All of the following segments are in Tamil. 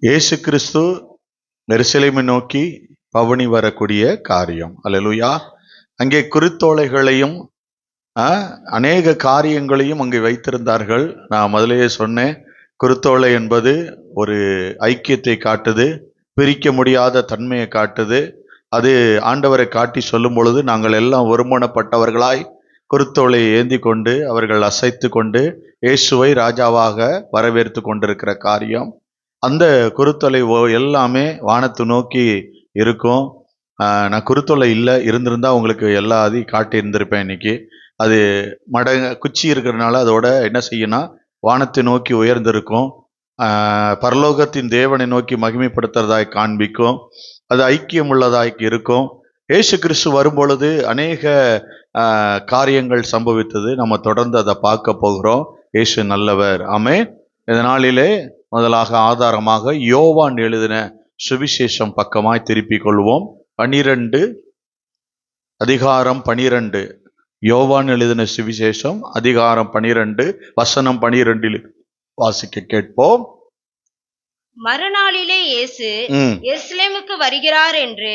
இயேசு கிறிஸ்து எருசலேமை நோக்கி பவனி வரக்கூடிய காரியம். அல்லேலூயா. அங்கே குருத்தோலைகளையும் அநேக காரியங்களையும் அங்கே வைத்திருந்தார்கள். நான் முதலேயே சொன்னேன், குருத்தோலை என்பது ஒரு ஐக்கியத்தை காட்டுது, பிரிக்க முடியாத தன்மையை காட்டுது. அது ஆண்டவரை காட்டி சொல்லும் பொழுது நாங்கள் எல்லாம் ஒருமனப்பட்டவர்களாய் குருத்தோலை ஏந்தி கொண்டு அவர்கள் அசைத்து கொண்டு இயேசுவை ராஜாவாக வரவேற்று கொண்டிருக்கிற காரியம். அந்த குருத்தொலை எல்லாமே வானத்தை நோக்கி இருக்கும். நான் குருத்தொலை இல்லை, இருந்திருந்தா உங்களுக்கு எல்லா அதையும் காட்டி இருந்திருப்பேன். இன்னைக்கு அது குச்சி இருக்கிறதுனால அதோட என்ன செய்யணும், வானத்தை நோக்கி உயர்ந்திருக்கும். பரலோகத்தின் தேவனை நோக்கி மகிமைப்படுத்துறதாய் காண்பிக்கும். அது ஐக்கியம் உள்ளதாய் இருக்கும். இயேசு கிறிஸ்து வரும்பொழுது அநேக காரியங்கள் சம்பவித்தது. நம்ம தொடர்ந்து அதை பார்க்க போகிறோம். இயேசு நல்லவர். ஆமென். இந்த நாளிலே முதலாக ஆதாரமாக யோவான் எழுதின சுவிசேஷம் பக்கமாய் திருப்பிக் கொள்வோம். 12 அதிகாரம் 12. யோவான் எழுதின சுவிசேஷம் அதிகாரம் 12 வசனம் 12 வாசிக்க கேட்போம். மறுநாளிலே இயேசு எருசலேமுக்கு வருகிறார் என்று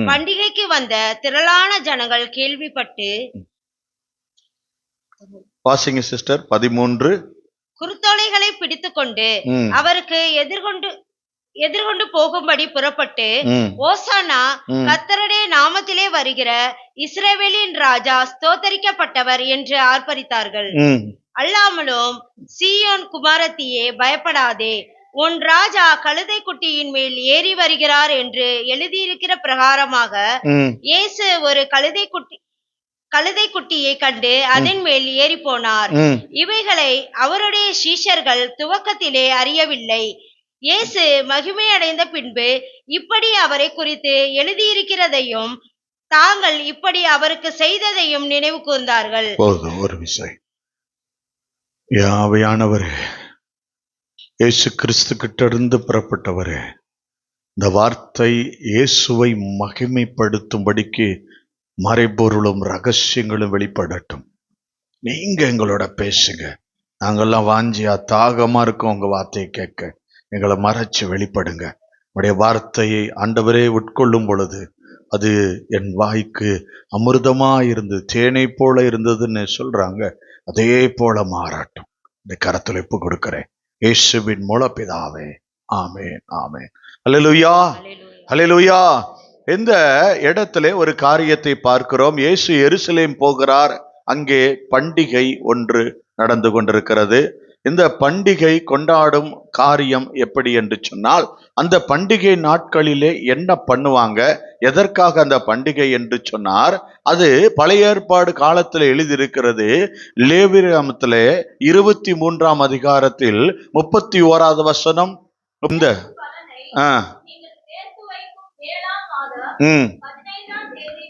பண்டிகைக்கு வந்த திரளான ஜனங்கள் கேள்விப்பட்டு, வாசிங்க சிஸ்டர் 13. குருத்தோலைகளை பிடித்துக்கொண்டு அவருக்கு எதிர்கொண்டு போகும்படி புறப்பட்டு, ஓசானா, கர்த்தருடைய நாமத்திலே வருகிற இஸ்ரவேலின் ராஜா ஸ்தோத்தரிக்கப்பட்டவர் என்று ஆர்ப்பரித்தார்கள். அல்லாமலும், சீயோன் குமாரத்தியே, பயப்படாதே, உன் ராஜா கழுதை குட்டியின் மேல் ஏறி வருகிறார் என்று எழுதியிருக்கிற பிரகாரமாக இயேசு ஒரு கழுதை குட்டியை கண்டு அதன் மேல் ஏறி போனார். இவைகளை அவருடைய சீஷர்கள் துவக்கத்திலே அறியவில்லை. இயேசு மகிமை அடைந்த பின்பு இப்படி அவரை குறித்து எழுதியிருக்கிறதையும் தாங்கள் இப்படி அவருக்கு செய்ததையும் நினைவு கூர்ந்தார்கள். ஒரு விஷயம், யாவையானவரே, இயேசு கிறிஸ்து கிட்ட இருந்து புறப்பட்டவரே, இந்த வார்த்தை இயேசுவை மகிமைப்படுத்தும்படிக்கு மறைபொருளும் ரகசியங்களும் வெளிப்படட்டும். நீங்க எங்களோட பேசுங்க. நாங்கெல்லாம் வாஞ்சியா தாகமா இருக்கோம் உங்க வார்த்தையை கேட்க. எங்களை மறைச்சு வெளிப்படுங்க. உடைய வார்த்தையை ஆண்டவரே உட்கொள்ளும் பொழுது அது என் வாய்க்கு அமிர்தமா இருந்து தேனை போல இருந்ததுன்னு சொல்றாங்க. அதே போல மாறாட்டும். இந்த கரத்துல ஒப்பு கொடுக்கிறேன், இயேசுவின் மூலம் பிதாவே. ஆமென், ஆமென். அல்லேலூயா, அல்லேலூயா. இந்த இடத்துல ஒரு காரியத்தை பார்க்கிறோம். இயேசு எருசலேம் போகிறார். அங்கே பண்டிகை ஒன்று நடந்து கொண்டிருக்கிறது. இந்த பண்டிகை கொண்டாடும் காரியம் எப்படி என்று சொன்னால், அந்த பண்டிகை நாட்களிலே என்ன பண்ணுவாங்க, எதற்காக அந்த பண்டிகை என்று சொன்னார், அது பழைய ஏற்பாடு காலத்தில் எழுதியிருக்கிறது. லேவியராகமத்திலே 23ஆம் அதிகாரத்தில் 31வது வசனம். இந்த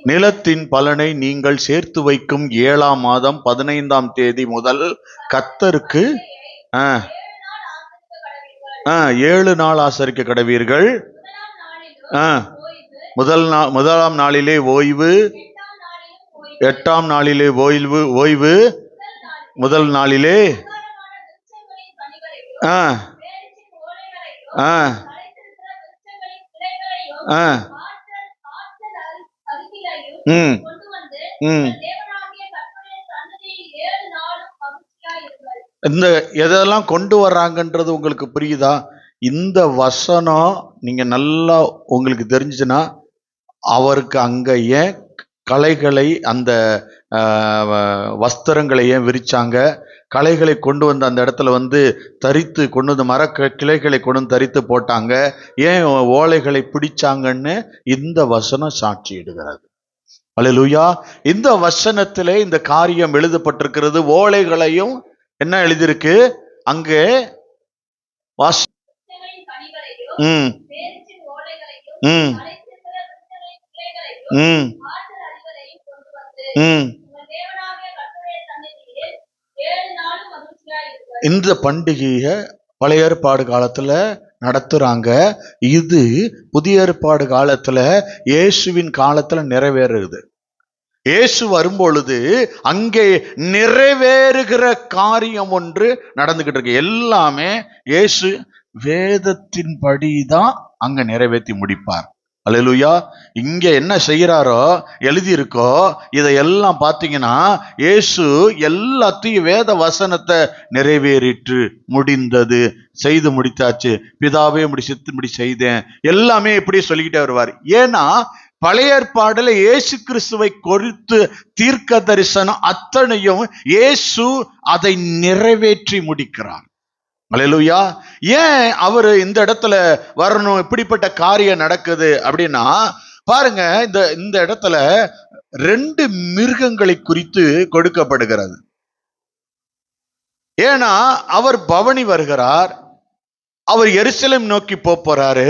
நிலத்தின் பலனை நீங்கள் சேர்த்து வைக்கும் 7ஆம் மாதம் 15ஆம் தேதி முதல் கர்த்தருக்கு 7 நாள் ஆசரிக்க கடவீர்கள். முதலாம் நாளிலே ஓய்வு, 8ஆம் நாளிலே ஓய்வு, முதல் நாளிலே இந்த எதெல்லாம் கொண்டு வர்றாங்கன்றது உங்களுக்கு புரியுதா? இந்த வசனம் நீங்க நல்லா உங்களுக்கு தெரிஞ்சுச்சுன்னா, அவருக்கு அங்க ஏன் களைகளை, அந்த வஸ்திரங்களை ஏன் விரிச்சாங்க, களைகளை கொண்டு வந்து அந்த இடத்துல வந்து தரித்து கொண்டு வந்து மர கிளைகளை கொண்டு வந்து தரித்து போட்டாங்க, ஏன் ஓலைகளை பிடிச்சாங்கன்னு இந்த வசனம் சாட்சியிடுகிறது. அல்லேலூயா. இந்த வசனத்திலே இந்த காரியம் எழுதப்பட்டிருக்கிறது. ஓலைகளையும் என்ன எழுதியிருக்கு அங்கே இந்த பண்டிகையை பழைய ஏற்பாடு காலத்துல நடத்துறாங்க. இது புதிய ஏற்பாடு காலத்துல இயேசுவின் காலத்துல நிறைவேறுது. இயேசு வரும்பொழுது அங்கே நிறைவேறுகிற காரியம் ஒன்று நடந்துகிட்டு இருக்கு. எல்லாமே இயேசு வேதத்தின்படிதான் அங்க நிறைவேற்றி முடிப்பார். அல்லேலூயா. இங்க என்ன செய்யறாரோ எழுதி இருக்கோ இதையெல்லாம் பாத்தீங்கன்னா இயேசு எல்லாத்தையும் வேத வசனத்தை நிறைவேறிற்று, முடிந்தது, செய்து முடித்தாச்சு, பிதாவே முடி செய்தேன், எல்லாமே இப்படி சொல்லிக்கிட்டே வருவார். ஏன்னா பழைய ஏற்பாடுல இயேசு கிறிஸ்துவை குறித்து தீர்க்க தரிசனம் அத்தனையும் இயேசு அதை நிறைவேற்றி முடிக்கிறார். அல்லேலூயா. ஏன் அவரு இந்த இடத்துல வரணும், இப்படிப்பட்ட காரியம் நடக்குது அப்படின்னா பாருங்க, இந்த இடத்துல 2 மிருகங்களை குறித்து கொடுக்கப்படுகிறது. ஏன்னா அவர் பவனி வருகிறார், அவர் எருசலேம் நோக்கி போறாரு.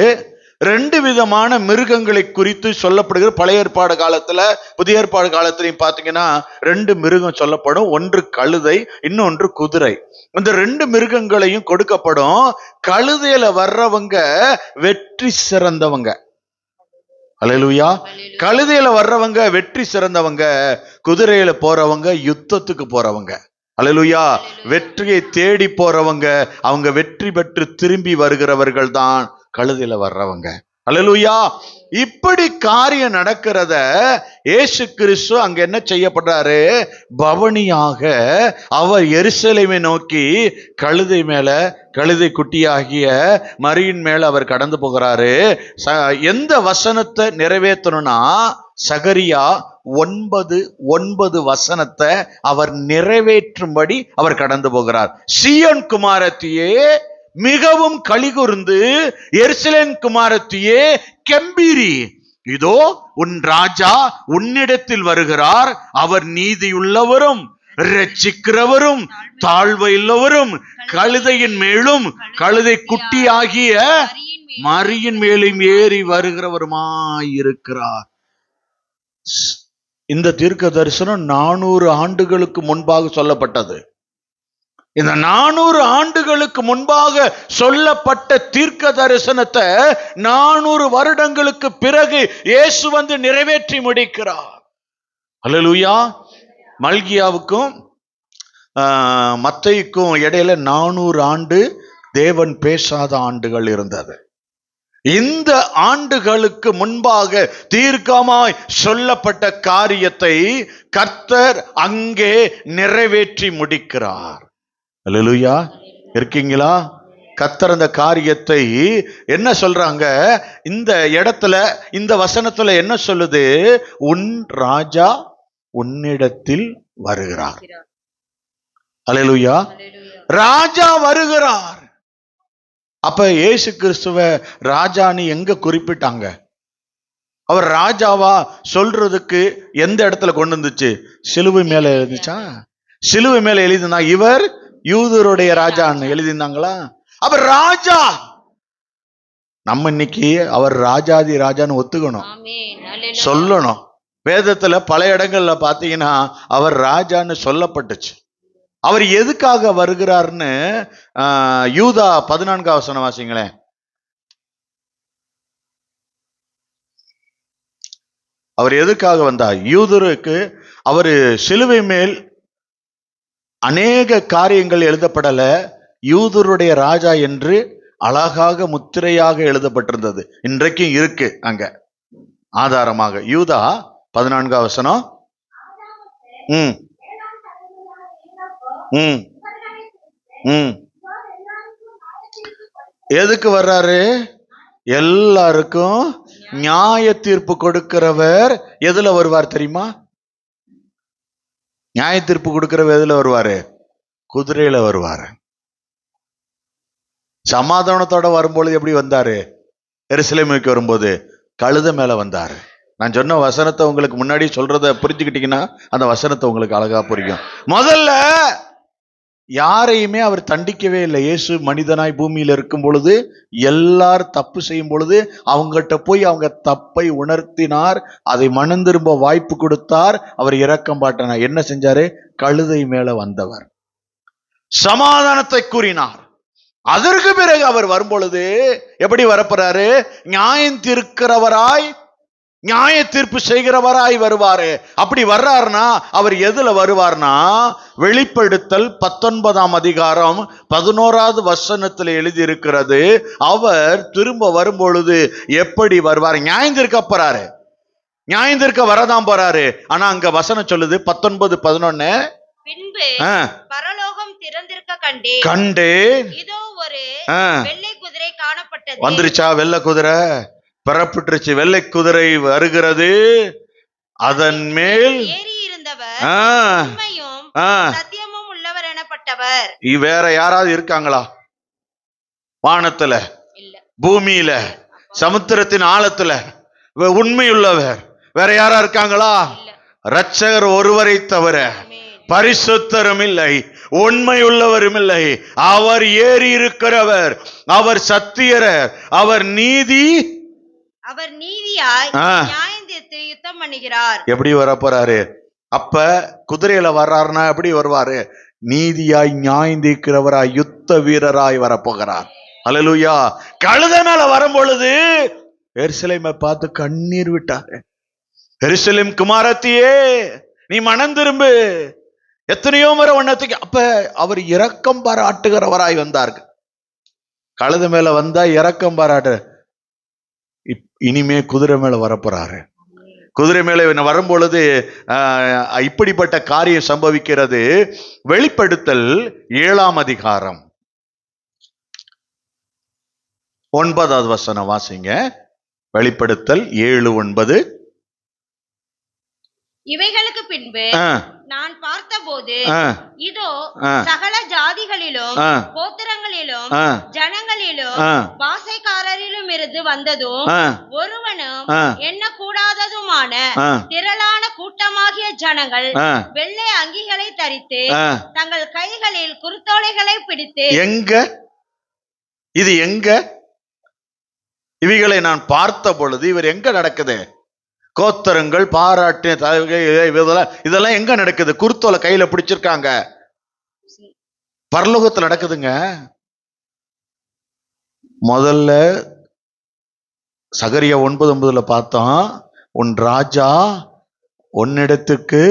2 விதமான மிருகங்களை குறித்து சொல்லப்படுகிற பழைய ஏற்பாடு காலத்துல புதிய ஏற்பாடு காலத்திலையும் பாத்தீங்கன்னா 2 மிருகம் சொல்லப்படும். ஒன்று கழுதை, இன்னொன்று குதிரை. இந்த 2 மிருகங்களையும் கொடுக்கப்படும். கழுதையில வர்றவங்க வெற்றி சிறந்தவங்க. அல்லேலூயா. கழுதையில வர்றவங்க வெற்றி சிறந்தவங்க, குதிரையில போறவங்க யுத்தத்துக்கு போறவங்க. அல்லேலூயா. வெற்றியை தேடி போறவங்க, அவங்க வெற்றி பெற்று திரும்பி வருகிறவர்கள் தான் கழுதையில வர்றவங்க. அல்லேலூயா. இப்படி காரியம் நடக்கிறத இயேசு கிறிஸ்து அங்க என்ன செய்யப்படுறாரு, பவனியாக அவர் எருசலேமை நோக்கி கழுதை மேல, கழுதை குட்டியாகிய மரியின் மேல அவர் கடந்து போகிறாரு. எந்த வசனத்தை நிறைவேற்றணும்னா சகரியா 9:9 வசனத்தை அவர் நிறைவேற்றும்படி அவர் கடந்து போகிறார். சீயோன் குமாரத்தியே மிகவும் களிகூர்ந்து, எருசலேம் குமாரத்தியே கெம்பீரி, இதோ உன் ராஜா உன்னிடத்தில் வருகிறார், அவர் நீதியுள்ளவரும் இரட்சிக்கிறவரும் தாழ்வையுள்ளவரும் கழுதையின் மேலும் கழுதை குட்டியாகிய மரியின் மேலும் ஏறி வருகிறவருமாயிருக்கிறார். இந்த தீர்க்க தரிசனம் 400 ஆண்டுகளுக்கு முன்பாக சொல்லப்பட்டது. இந்த 400 ஆண்டுகளுக்கு முன்பாக சொல்லப்பட்ட தீர்க்க தரிசனத்தை 400 வருடங்களுக்கு பிறகு இயேசு வந்து நிறைவேற்றி முடிக்கிறார். அல்லேலூயா. மல்கியாவுக்கும் மத்தேயுக்கும் இடையில 400 ஆண்டு தேவன் பேசாத ஆண்டுகள் இருந்தது. இந்த ஆண்டுகளுக்கு முன்பாக தீர்க்கமாய் சொல்லப்பட்ட காரியத்தை கர்த்தர் அங்கே நிறைவேற்றி முடிக்கிறார். அல்லேலூயா. இருக்கீங்களா? கர்த்தர் அந்த காரியத்தை என்ன சொல்றாங்க இந்த இடத்துல, இந்த வசனத்துல என்ன சொல்லுது, உன் ராஜா உன்னிடத்தில் வருகிறார். அல்லேலூயா. ராஜா வருகிறார். அப்ப இயேசு கிறிஸ்துவ ராஜான்னு எங்க குறிப்பிட்டாங்க? அவர் ராஜாவா சொல்றதுக்கு எந்த இடத்துல கொண்டு வந்துச்சு? சிலுவை மேல எழுதிச்சா? சிலுவை மேல எழுதினா இவர் யூதருடைய ராஜான்னு எழுதியிருந்தாங்களா? அவர் ராஜா. நம்ம இன்னைக்கு அவர் ராஜாதி ராஜான்னு ஒத்துக்கணும், சொல்லணும். வேதத்துல பல இடங்கள்ல பாத்தீங்கன்னா அவர் ராஜான்னு சொல்லப்பட்டுச்சு. அவர் எதுக்காக வருகிறார்னு யூதா 14 வசனம் வாசிங்களேன். அவர் எதுக்காக வந்தார்? யூதருக்கு அவரு சிலுவை மேல் அநேக காரியங்கள் எழுதப்படல, யூதருடைய ராஜா என்று அழகாக முத்திரையாக எழுதப்பட்டிருந்தது. இன்றைக்கும் இருக்கு அங்க ஆதாரமாக. யூதா 14 வசனம். எதுக்கு வர்றாரு? எல்லாருக்கும் நியாய தீர்ப்பு கொடுக்கிறவர் எதுல வருவார் தெரியுமா? நியாய தீர்ப்பு கொடுக்கிறவர் எதுல வருவாரு? குதிரையில வருவாரு. சமாதானத்தோட வரும்பொழுது எப்படி வந்தாரு? எருசலேமுக்கு வரும்போது கழுதை மேல வந்தாரு. நான் சொன்ன வசனத்தை உங்களுக்கு முன்னாடி சொல்றத புரிஞ்சுக்கிட்டீங்கன்னா அந்த வசனத்தை உங்களுக்கு அழகா புரியும். முதல்ல யாரையுமே அவர் தண்டிக்கவே இல்லை. இயேசு மனிதனாய் பூமியில இருக்கும் பொழுது எல்லாரும் தப்பு செய்யும் பொழுது அவங்ககிட்ட போய் அவங்க தப்பை உணர்த்தினார், அதை மனம் திரும்ப வாய்ப்பு கொடுத்தார். அவர் இரக்கம் பாட்டினார். என்ன செஞ்சாரு? கழுதை மேல வந்தவர் சமாதானத்தை கூறினார். அதற்கு பிறகு அவர் வரும்பொழுது எப்படி வரப்போறாரு? நியாயம் தீர்க்கிறவராய் நியாய தீர்ப்பு செய்கிறவராய் வருவாரு. அப்படி வர்றாருன்னா அவர் எதுல வருவார்னா, வெளிப்படுத்தல் 19ஆம் அதிகாரம் 11வது வசனத்தில் எழுதி இருக்கிறது. அவர் திரும்ப வரும்பொழுது எப்படி வருவார்? நியாயந்திருக்க போறாரு, நியாயந்திருக்க வரதான் போறாரு. ஆனா அங்க வசனம் சொல்லுது 19:11, பின்பு பரலோகம் திறந்திருக்க கண்டே இதோ ஒரு வெள்ளை குதிரை காணப்பட்டது. வந்துருச்சா வெள்ளை குதிரை? பெறப்பட்டுருச்சு. வெள்ளை குதிரை வருகிறது. அதன் மேல் ஏறி இருந்தவர் உண்மையும் சத்தியமும் உள்ளவர் எனப்பட்டவர். வேற யாராவது இருக்காங்களா? வானத்துல, பூமியில, சமுத்திரத்தின் ஆழத்துல உண்மையுள்ளவர் வேற யாரா இருக்காங்களா? இரட்சகர் ஒருவரை தவிர பரிசுத்தரும் இல்லை, உண்மையுள்ளவரும் இல்லை. அவர் ஏறி இருக்கிறவர், அவர் சத்தியரர், அவர் நீதியாய் நியாயந்தீர்த்து யுத்தம் பண்ணுகிறார். எப்படி வர போறாரு? அப்ப குதிரையில வர்றாருன்னா எப்படி வருவாரு? நீதியாய் நியாயந்தீர்க்கிறவராய் யுத்த வீரராய் வரப்போகிறார். அல்லேலூயா. கழுதை மேல வரும் பொழுது எருசலேமை பார்த்து கண்ணீர் விட்டாரு. எருசலேம் குமாரத்தியே, நீ மனம் திரும்பு, எத்தனையோ முறை ஒன்னத்துக்கு. அப்ப அவர் இரக்கம் பாராட்டுகிறவராய் வந்தார்கள். கழுதை மேல வந்தா இரக்கம் பாராட்டு. இனிமே குதிரை மேல வரப்போறாரு. குதிரை மேல வரும்பொழுது இப்படிப்பட்ட காரியம் சம்பவிக்கிறது. வெளிப்படுத்தல் 7ஆம் அதிகாரம் 9வது வசனம் வாசிங்க. வெளிப்படுத்தல் 7:9. இவைகளுக்கு பின்பு நான் பார்த்தபோது இதோ சகல ஜாதிகளிலும் கோத்திரங்களிலும் ஜனங்களிலும் பாஷைக்காரரிலும் இருந்து வந்ததும் ஒருவனும் எண்ண கூடாததுமான திரளான கூட்டமாகிய ஜனங்கள் வெள்ளை அங்கிகளை தரித்து தங்கள் கைகளில் குருத்தோலைகளை பிடித்து. இது எங்க? இவைகளை நான் பார்த்த பொழுது, இவர் எங்க நடக்குது? கோத்தரங்கள், பாராட்டு, இதெல்லாம் எங்க நடக்குது? குருத்தோலை கையில பிடிச்சிருக்காங்க. பரலோகத்தில் நடக்குதுங்க. முதல்ல சகரியா 9:9 பார்த்தோம், உன் ராஜா உன்னிடத்துக்கு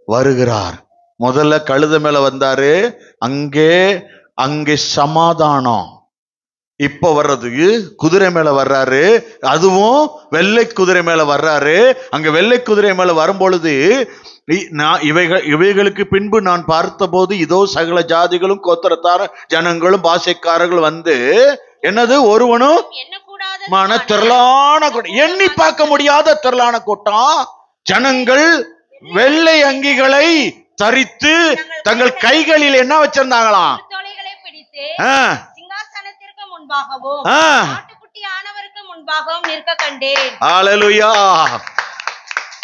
வருகிறார். முதல்ல கழுதை மேல வந்தாரு, அங்கே சமாதானம். இப்ப வர்றது குதிரை மேல வர்றாரு, அதுவும் வெள்ளை குதிரை மேல வர்றாரு. அங்க வெள்ளை குதிரை மேல வரும்பொழுது இவைகளுக்கு பின்பு நான் பார்த்தபோது இதோ சகல ஜாதிகளும் கோத்திரத்தார ஜனங்களும் பாஷைக்காரர்கள் வந்து என்னது ஒருவனும் திரளான கூட்டம், எண்ணி பார்க்க முடியாத திரளான கூட்டம் ஜனங்கள் வெள்ளை அங்கிகளை தரித்து தங்கள் கைகளில் என்ன வச்சிருந்தாங்களாம்? ஹல்லேலூயா.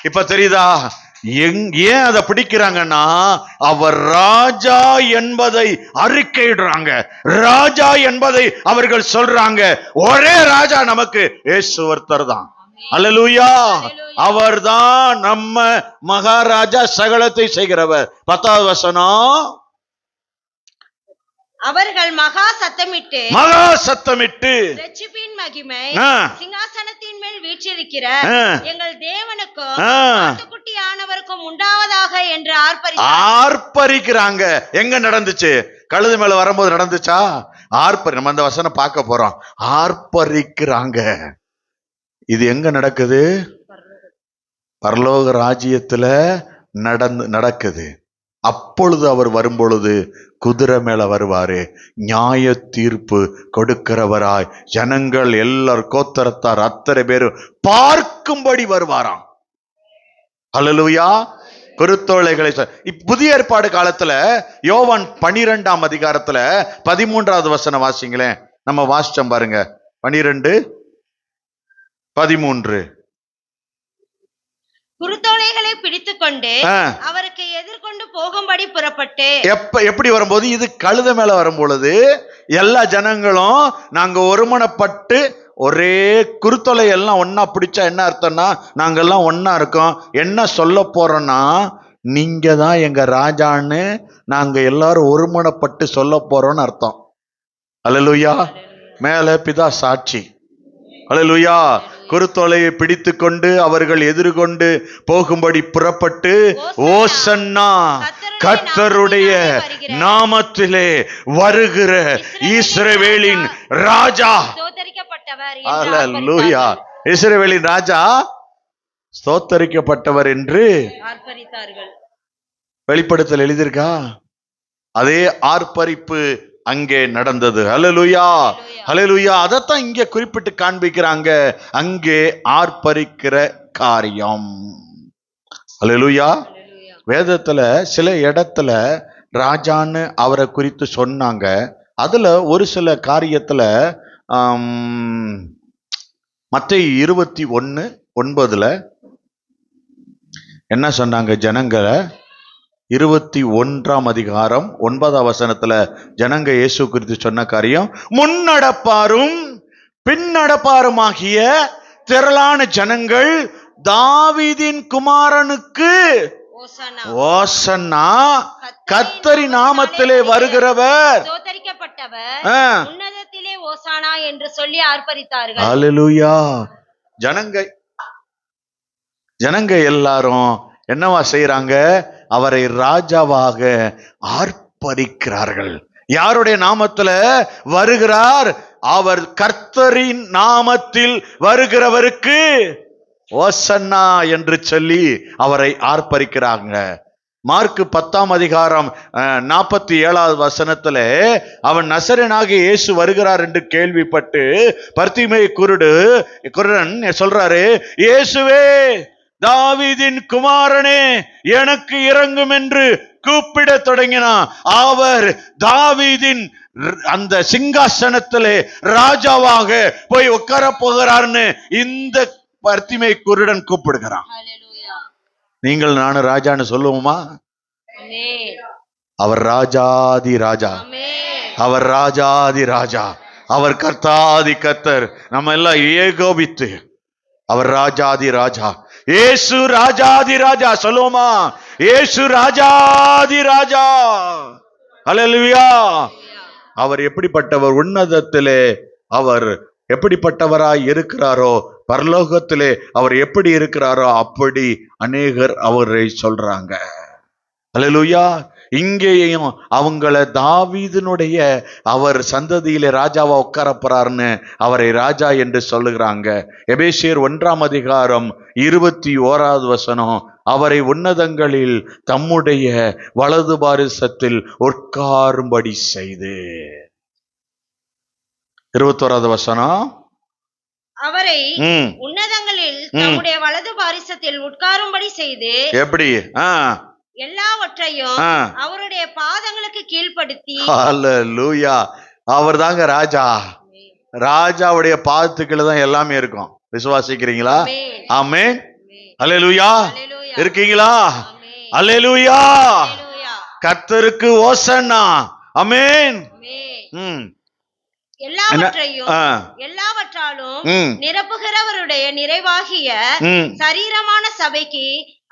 இப்ப தெரியுதா ஏன் அதை பிடிக்கிறாங்கன்னா, அவர் ராஜா என்பதை அறிக்கையிடுறாங்க. ராஜா என்பதை அவர்கள் சொல்றாங்க. ஒரே ராஜா நமக்கு இயேசு ஒருத்தர் தான். ஹல்லேலூயா. அவர்தான் நம்ம மகாராஜா, சகலத்தை செய்கிறவர். 10வது வசனம். அவர்கள் மகா சத்தமிட்டு ரட்சிப்பின் மகிமை சிங்காசனத்தின் மேல் வீற்றிருக்கிற எங்கள் தேவனுக்கும் ஆட்டுக்குட்டியானவருக்கும் உண்டாவதாக என்று ஆர்ப்பரிக்கிறாங்க. எங்க நடந்துச்சு? கழுதை மேல வரும்போது நடந்துச்சா? நம்ம அந்த வசனம் பார்க்க போறோம். ஆர்ப்பரிக்கிறாங்க. இது எங்க நடக்குது? பரலோக ராஜ்யத்துல நடக்குது. அப்பொழுது அவர் வரும்பொழுது குதிரை மேல வருவாரு, நியாய தீர்ப்பு கொடுக்கிறவராய். ஜனங்கள் எல்லாரும் கோத்தரத்தார் அத்தனை பேரும் பார்க்கும்படி வருவாராம். ஹல்லேலூயா. குருத்தோலைகளை புதிய ஏற்பாடு காலத்துல யோவான் 12ஆம் அதிகாரத்துல 13வது வசனம் வாசிங்களேன். நம்ம வாசிச்சோம் பாருங்க. 12:13. குருத்தோலைகளை பிடித்துக் கொண்டு அவருக்கு எதிர்கொண்டு போகும்படி புறப்பட்டு. எப்படி வரும்போது? இது கழுதை மேல வரும் பொழுது எல்லா ஜனங்களும் நாங்க ஒருமனப்பட்டு ஒரே குருத்தொலை எல்லாம் ஒன்னா பிடிச்சா என்ன அர்த்தம்னா, நாங்கெல்லாம் ஒன்னா இருக்கோம். என்ன சொல்ல போறோம்னா, நீங்க தான் எங்க ராஜான்னு நாங்க எல்லாரும் ஒருமனப்பட்டு சொல்ல போறோம்னு அர்த்தம். அல்லேலூயா. மேல பிதா சாட்சி. அல்லேலூயா. குருத்தோலையை பிடித்து கொண்டு அவர்கள் எதிர்கொண்டு போகும்படி புறப்பட்டு, ஓசன்னா கர்த்தருடைய நாமத்திலே வருகிற இஸ்ரவேலின் ராஜா. அல்லேலூயா. இஸ்ரவேலின் ராஜா ஸ்தோத்தரிக்கப்பட்டவர் என்று ஆர்ப்பரித்தார்கள். வெளிப்படுத்தல் எழுதியிருக்கா? அதே ஆர்ப்பரிப்பு அங்கே நடந்தது. அல்லேலூயா, அல்லேலூயா. அதைத்தான் இங்கே குறிப்பிட்டு காண்பிக்கிறாங்க. அங்கே ஆர்ப்பரிக்கிற காரியம். அல்லேலூயா. வேதத்துல சில இடத்துல ராஜான்னு அவரை குறித்து சொன்னாங்க. அதுல ஒரு சில காரியத்துல மத்தேயு 21:9 என்ன சொன்னாங்க? ஜனங்களை 21ஆம் அதிகாரம் 9ஆம் வசனத்துல ஜனங்க இயேசு குறித்து சொன்ன காரியம், முன்னடப்பாரும் பின்னடப்பாருமாகிய திரளான ஜனங்கள் தாவீதின் குமாரனுக்கு ஓசன்னா, கர்த்தரின் நாமத்திலே வருகிறவர் உன்னதத்திலே ஓசானா என்று சொல்லி ஆர்ப்பரித்தார்கள். அல்லேலூயா. ஜனங்க எல்லாரும் என்னவா செய்யறாங்க? அவரை ராஜாவாக ஆர்ப்பரிக்கிறார்கள். யாருடைய நாமத்துல வருகிறார்? அவர் கர்த்தரின் நாமத்தில் வருகிறவருக்கு ஓசன்னா என்று சொல்லி அவரை ஆர்ப்பரிக்கிறாங்க. மார்க் 10ஆம் அதிகாரம் 47ஆவது வசனத்துல அவன் நசரேயனாகிய இயேசு வருகிறார் என்று கேள்விப்பட்டு பர்த்திமேயு குருடன் சொல்றாரு, இயேசுவே தாவீதின் குமாரனே எனக்கு இரங்கும் என்று கூப்பிட தொடங்கினான். அவர் தாவீதின் அந்த சிங்காசனத்திலே ராஜாவாக போய் உட்கார போகிறார்னு இந்த பர்த்திமேயு குருடன் கூப்பிடுகிறான். நீங்கள் நானும் ராஜான்னு சொல்லுவோமா? அவர் ராஜாதி ராஜா, அவர் ராஜாதி ராஜா, அவர் கர்த்தாதி கர்த்தர். நம்ம எல்லாம் ஏகோபித்து அவர் ராஜாதி ராஜா, இயேசு ராஜாதி ராஜா சொல்லுவோமா? இயேசு ராஜாதி ராஜா. அல்லேலூயா. அவர் எப்படிப்பட்டவர்? உன்னதத்திலே அவர் எப்படிப்பட்டவராய் இருக்கிறாரோ, பரலோகத்திலே அவர் எப்படி இருக்கிறாரோ அப்படி அநேகர் அவரை சொல்றாங்க. அல்லேலூயா. இங்கேயும் அவங்கள தாவீதினுடைய அவர் சந்ததியிலே ராஜாவா உட்கார போறாருன்னு அவரை ராஜா என்று சொல்லுகிறாங்க. எபேசியர் 1ஆம் அதிகாரம் 21ஆவது வசனம், அவரை உன்னதங்களில் தம்முடைய வலது பாரிசத்தில் உட்காரும்படி செய்து. 21ஆவது வசனம், அவரை உன்னதங்களில் தம்முடைய வலது பாரிசத்தில் உட்காரும்படி செய்து. எப்படி? எல்லாவற்றையும் அவருடைய பாதங்களுக்கு கீழ்ப்படுத்தி. அல்லேலூயா. அவர் தாங்க ராஜா. ராஜாவுடைய பாதத்துக்குள்ள தான் எல்லாமே இருக்கும். விசுவாசிக்கிறீங்களா? ஆமென். அல்லேலூயா. இருக்கீங்களா? அல்லேலூயா. கர்த்தருக்கு ஓசன்னா. ஆமென். எல்லாவற்றாலும் நிரப்புகிறவருடைய நிறைவாகிய சரீரமான சபைக்கு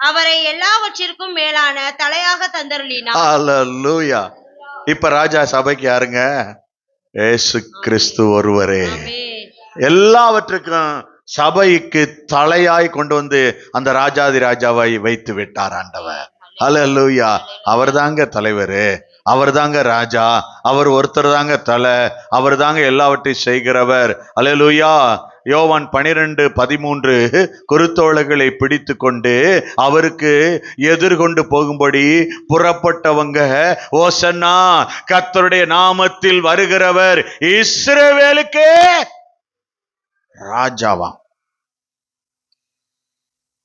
அவரை எல்லாவற்றிற்கும் மேலான தலையாக தந்தருளினார். அல்லேலூயா. இப்ப ராஜா சபைக்கு யாருங்க? இயேசு கிறிஸ்து ஒருவரே. எல்லாவற்றுக்கும் சபைக்கு தலையாய் கொண்டு வந்து அந்த ராஜாதி ராஜாவை வைத்து விட்டார் ஆண்டவர். அல்லேலூயா. அவர் தாங்க தலைவரு, அவர் தாங்க ராஜா, அவர் ஒருத்தர் தாங்க தலை, அவர் தாங்க எல்லாவற்றையும் செய்கிறவர். அல்லேலூயா. யோவான் 12:13 குருத்தோலைகளை பிடித்து கொண்டு அவருக்கு எதிர்கொண்டு போகும்படி புறப்பட்டவங்க, ஓசன்னா கர்த்தருடைய நாமத்தில் வருகிறவர் இஸ்ரவேலுக்கே ராஜாவா.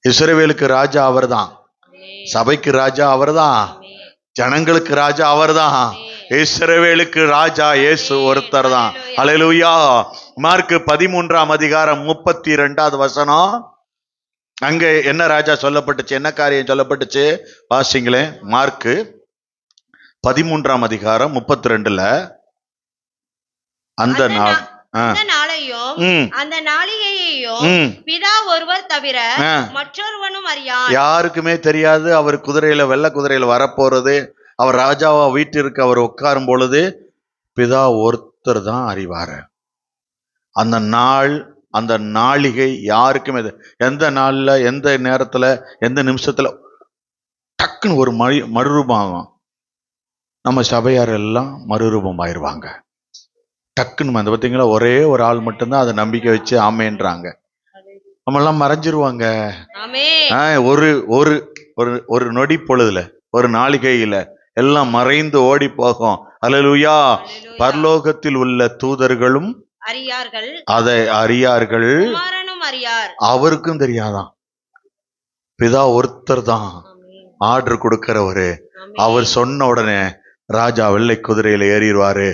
இஸ்ரவேலுக்கு ராஜா அவர்தான், சபைக்கு ராஜா அவர்தான், ஜனங்களுக்கு ராஜா அவர்தான், இஸ்ரவேலுக்கு ராஜா இயேசு ஒருத்தர் தான். அல்லேலூயா. மார்க் 13ஆம் அதிகாரம் 32ஆவது வசனம், அங்க என்ன ராஜா சொல்லப்பட்டுச்சு, என்ன காரியம் சொல்லப்பட்டுச்சு? வாசிங்களே. மார்க் 13ஆம் அதிகாரம் 32ல அந்த நாளையும் அந்த நாளிகையையும் பிதா ஒருவர் தவிர மற்றொருவனும் அறியான். யாருக்குமே தெரியாது. அவர் குதிரையில, வெள்ளை குதிரையில வரப்போறது, அவர் ராஜாவா வீட்டிற்கு அவர் உட்காரும் பொழுது பிதா ஒருத்தர் தான் அறிவார். அந்த நாள், அந்த நாளிகை யாருக்குமே எந்த நாள்ல, எந்த நேரத்துல, எந்த நிமிஷத்துல டக்குன்னு ஒரு மறுரூபம் ஆகும். நம்ம சபையார் எல்லாம் மறுரூபம் ஆயிடுவாங்க டக்குன்னு. அந்த பார்த்தீங்களா, ஒரே ஒரு ஆள் மட்டும்தான் அதை நம்பிக்கை வச்சு ஆமேன்றாங்க. நம்ம எல்லாம் மறைஞ்சிருவாங்க. ஒரு ஒரு ஒரு நொடி பொழுதுல, ஒரு நாளிகையில எல்லாம் மறைந்து ஓடி போகும். அல்லேலூயா. பரலோகத்தில் உள்ள தூதர்களும் அறியார்கள், அதை அறியார்கள், அவருக்கும் தெரியாதான். பிதா ஒருத்தர் தான் ஆர்டர் கொடுக்கிறவரு. அவர் சொன்ன உடனே ராஜா வெள்ளை குதிரையில ஏறிடுவாரு.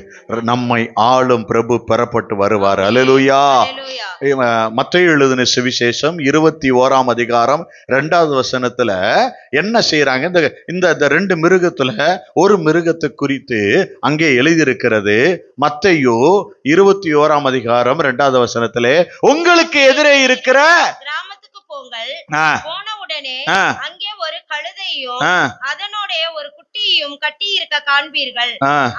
நம்மை ஆளும் பிரபு பெறப்பட்டு வருவாரு. அல்லேலூயா. மத்தேயு எழுதின சுவிசேஷம் 21ஆம் அதிகாரம் 2வது வசனத்துல என்ன செய்யறாங்க? இந்த ரெண்டு மிருகத்துல ஒரு மிருகத்தை குறித்து அங்கே எழுதியிருக்கிறது. மத்தேயு 21ஆம் அதிகாரம் 2வது வசனத்துல, உங்களுக்கு எதிரே இருக்கிற கிராமத்துக்கு போங்கள், போன உடனே அங்கே ஒரு கழுதையும் அதனுடைய ஒரு குட்டியையும் கட்டி இருக்க காண்பீர்கள்,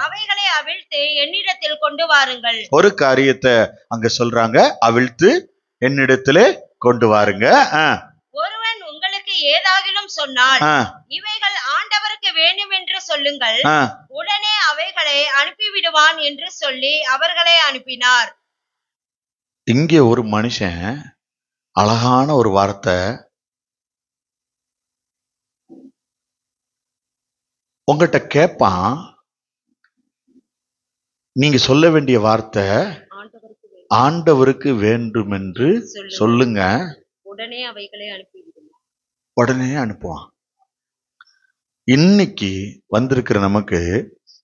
அவைகளை அவிழ்த்து என்னிடத்தில் கொண்டு வாருங்கள். ஒரு காரியத்தை அங்க சொல்றாங்க, அவிழ்த்து என்னிடத்திலே கொண்டு வாருங்க. ஒருவன் உங்களுக்கு ஏதாகிலும் சொன்னால் இவைகள் ஆண்டவருக்கு வேண்டும் என்று சொல்லுங்கள், உடனே அவைகளை அனுப்பிவிடுவான் என்று சொல்லி அவர்களை அனுப்பினார். இங்கே ஒரு மனுஷன் அழகான ஒரு வார்த்தை உங்ககிட்ட கேட்பான். நீங்க சொல்ல வேண்டிய வார்த்தை, ஆண்டவருக்கு வேண்டும் என்று சொல்லுங்க, உடனே அவைகளை அனுப்பிவிடுவான். உடனே அனுப்புவான். இன்னைக்கு வந்திருக்கிற நமக்கு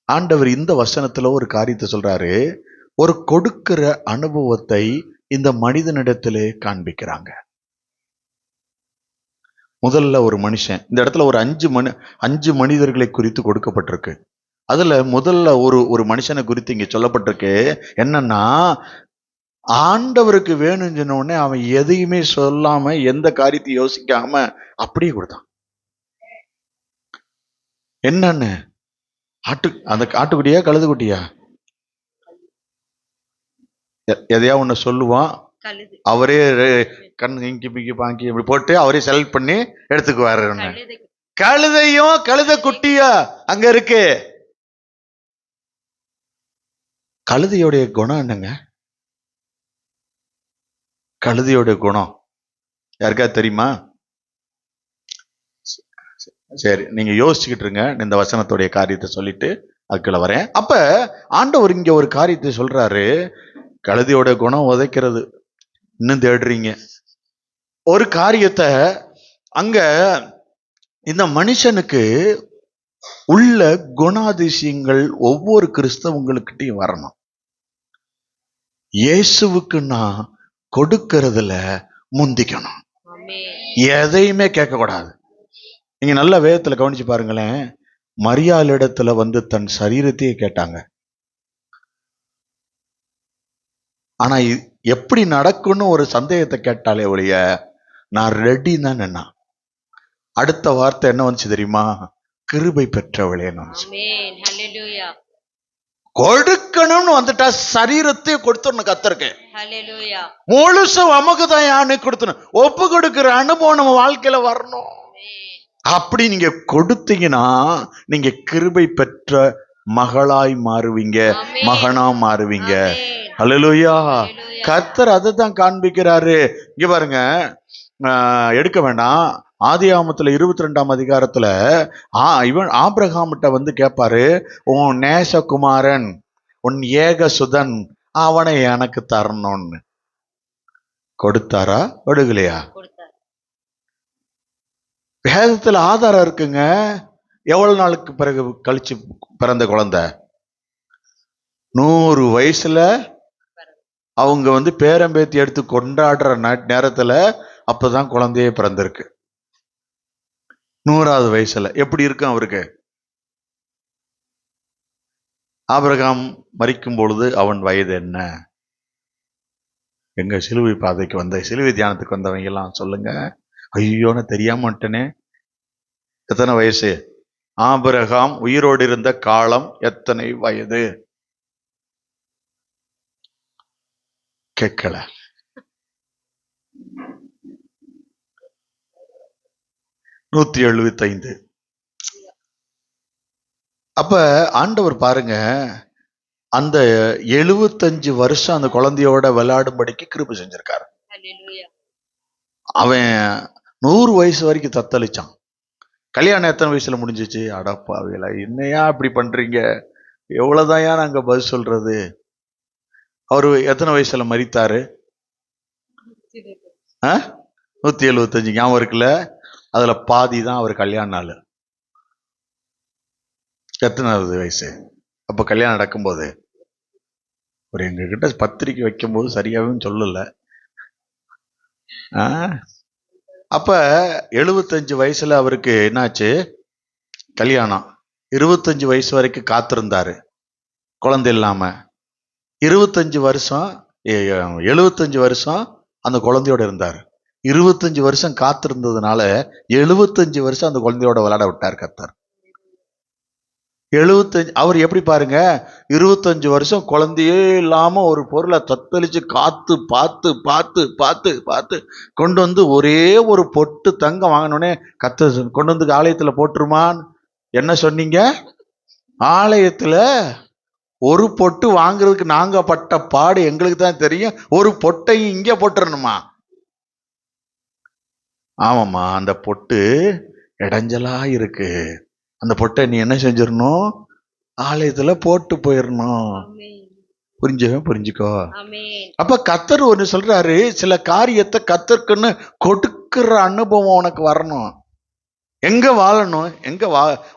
ஆண்டவர் இந்த வசனத்துல ஒரு காரியத்தை சொல்றாரு. ஒரு கொடுக்கிற அனுபவத்தை இந்த மனிதனிடத்திலே காண்பிக்கிறாங்க. முதல்ல ஒரு மனுஷன், இந்த இடத்துல ஒரு 5 மனிதர்களை குறித்து கொடுக்கப்பட்டிருக்கு. அதுல முதல்ல ஒரு மனுஷனை குறித்து இங்க சொல்லப்பட்டிருக்கு. என்னன்னா, ஆண்டவருக்கு வேணும்னு சொன்ன உடனே அவன் எதையுமே சொல்லாம, எந்த காரியத்தையும் யோசிக்காம அப்படியே கொடுத்தான். என்னன்னு, அந்த ஆட்டுக்குட்டியா கழுது குட்டியா எதையா ஒண்ணு சொல்லுவான். அவரே கண் இங்கி பிங்கி பாங்கி இப்படி போட்டு அவரே செலக்ட் பண்ணி எடுத்துக்குவாரு. கழுதையும் கழுத குட்டியா அங்க இருக்கு. கழுதையோடைய குணம் என்னங்க? கழுதையோடைய குணம் யாருக்கா தெரியுமா? சரி, நீங்க யோசிச்சுக்கிட்டு இருங்க, இந்த வசனத்துடைய காரியத்தை சொல்லிட்டு அதுக்குள்ள வரேன். அப்ப ஆண்டவர் இங்க ஒரு காரியத்தை சொல்றாரு. கழுதையோட குணம் உதைக்கிறது, இன்னும் தேடுறீங்க. ஒரு காரியத்தை அங்க இந்த மனுஷனுக்கு உள்ள குணாதிசயங்கள் ஒவ்வொரு கிறிஸ்தவங்களுக்கிட்டையும் வரணும். இயேசுவுக்கு நான் கொடுக்கறதுல முந்திக்கணும், எதையுமே கேட்க கூடாது. நீங்க நல்ல வேதத்துல கவனிச்சு பாருங்களேன். மரியாள் இடத்துல வந்து தன் சரீரத்தையே கேட்டாங்க. ஆனா எப்படி நடக்கும்னு ஒரு சந்தேகத்தை கேட்டாலே ஒழிய நான் ரெடி தான் என்ன. அடுத்த வார்த்தை என்ன வந்துச்சு தெரியுமா? கிருபை பெற்றவளே. கொடுக்கணும்னு வந்துட்டா சரீரத்தை கொடுத்துடணும். கத்தருக்கு முழுசு அமுக்குதான் யானு கொடுத்துணும். ஒப்பு கொடுக்கிற அனுபவம் நம்ம வாழ்க்கையில வரணும். அப்படி நீங்க கொடுத்தீங்கன்னா நீங்க கிருபை பெற்ற மகளாய் மாறுவீங்க, மகனா மாறுவீங்க. அல்லேலூயா. கர்த்தர் அதை தான் காண்பிக்கிறாரு. இங்க பாருங்க, எடுக்க வேண்டாம். ஆதியாகமத்துல 22ஆம் அதிகாரத்துல இவன் ஆபிரகாம்கிட்ட வந்து கேட்பாரு, உன் நேசகுமாரன், உன் ஏகசுதன், அவனை எனக்கு தரணும்னு. கொடுத்தாரா? கொடுக்கலையா? வேதத்துல ஆதாரம் இருக்குங்க. எவ்வளவு நாளுக்கு பிறகு கழிச்சு பிறந்த குழந்தை? 100 வயசுல அவங்க வந்து பேரம்பேத்தி எடுத்து கொண்டாடுற நேரத்துல அப்பதான் குழந்தையே பிறந்திருக்கு. 100வது வயசுல எப்படி இருக்கும் அவருக்கு? ஆபிரகாம் மரிக்கும் பொழுது அவன் வயது என்ன? எங்க சிலுவை பாதைக்கு வந்த, சிலுவை தியானத்துக்கு வந்தவங்க எல்லாம் சொல்லுங்க. ஐயோன்னு தெரியாம விட்டனே. எத்தனை வயசு? ஆபிரகாம் உயிரோடு இருந்த காலம் எத்தனை வயது? கேட்கல. 175. அப்ப ஆண்டவர் பாருங்க, அந்த 75 வருஷம் அந்த குழந்தையோட விளையாடும்படிக்கு கிருபை செஞ்சிருக்காரு. அவன் 100 வயசு வரைக்கும் தத்தளிச்சான். கல்யாணம் எத்தனை வயசுல முடிஞ்சிச்சு? அடப்பாவில, என்னையா இப்படி பண்றீங்க, எவ்வளவுதான் நாங்க பதில் சொல்றது? அவரு எத்தனை வயசுல மரித்தாரு? 175. ஞாபகம் இருக்குல்ல? அதுல பாதி தான் அவர் கல்யாண நாள். எத்தனாவது வயசு அப்ப கல்யாணம் நடக்கும்போது? ஒரு எங்க கிட்ட பத்திரிக்கை வைக்கும் போது சரியாவே சொல்லல. அப்ப 75 வயசுல அவருக்கு என்னாச்சு? கல்யாணம். 25 வயசு வரைக்கும் காத்திருந்தாரு குழந்தை இல்லாம. 25 வருஷம் 75 வருஷம் அந்த குழந்தையோட இருந்தார். 25 வருஷம் காத்திருந்ததுனால 75 வருஷம் அந்த குழந்தையோட விளையாட விட்டார் கர்த்தர். 75 அவர் எப்படி பாருங்க, 25 வருஷம் குழந்தையே இல்லாம ஒரு பொருளை தத்தளிச்சு காத்து பார்த்து பார்த்து பார்த்து பார்த்து கொண்டு வந்து ஒரே ஒரு பொட்டு தங்கம் வாங்கினோடனே கர்த்தர் கொண்டு வந்து ஆலயத்துல போட்டுருமான்னு என்ன சொன்னீங்க? ஆலயத்துல ஒரு பொட்டு வாங்குறதுக்கு நாங்க பட்ட பாடு எங்களுக்கு தான் தெரியும். ஒரு பொட்டையும் இங்க போட்டுறணுமா? ஆமாம்மா, அந்த பொட்டு இடைஞ்சலா இருக்கு. அந்த பொட்டை நீ என்ன செஞ்சிடணும்? ஆலயத்துல போட்டு போயிடணும். புரிஞ்சுக்கோ. அப்ப கர்த்தர் ஒண்ணு சொல்றாரு, சில காரியத்தை கர்த்தருக்குன்னு கொடுக்கிற அனுபவம் உனக்கு வரணும். எங்க வாழணும்?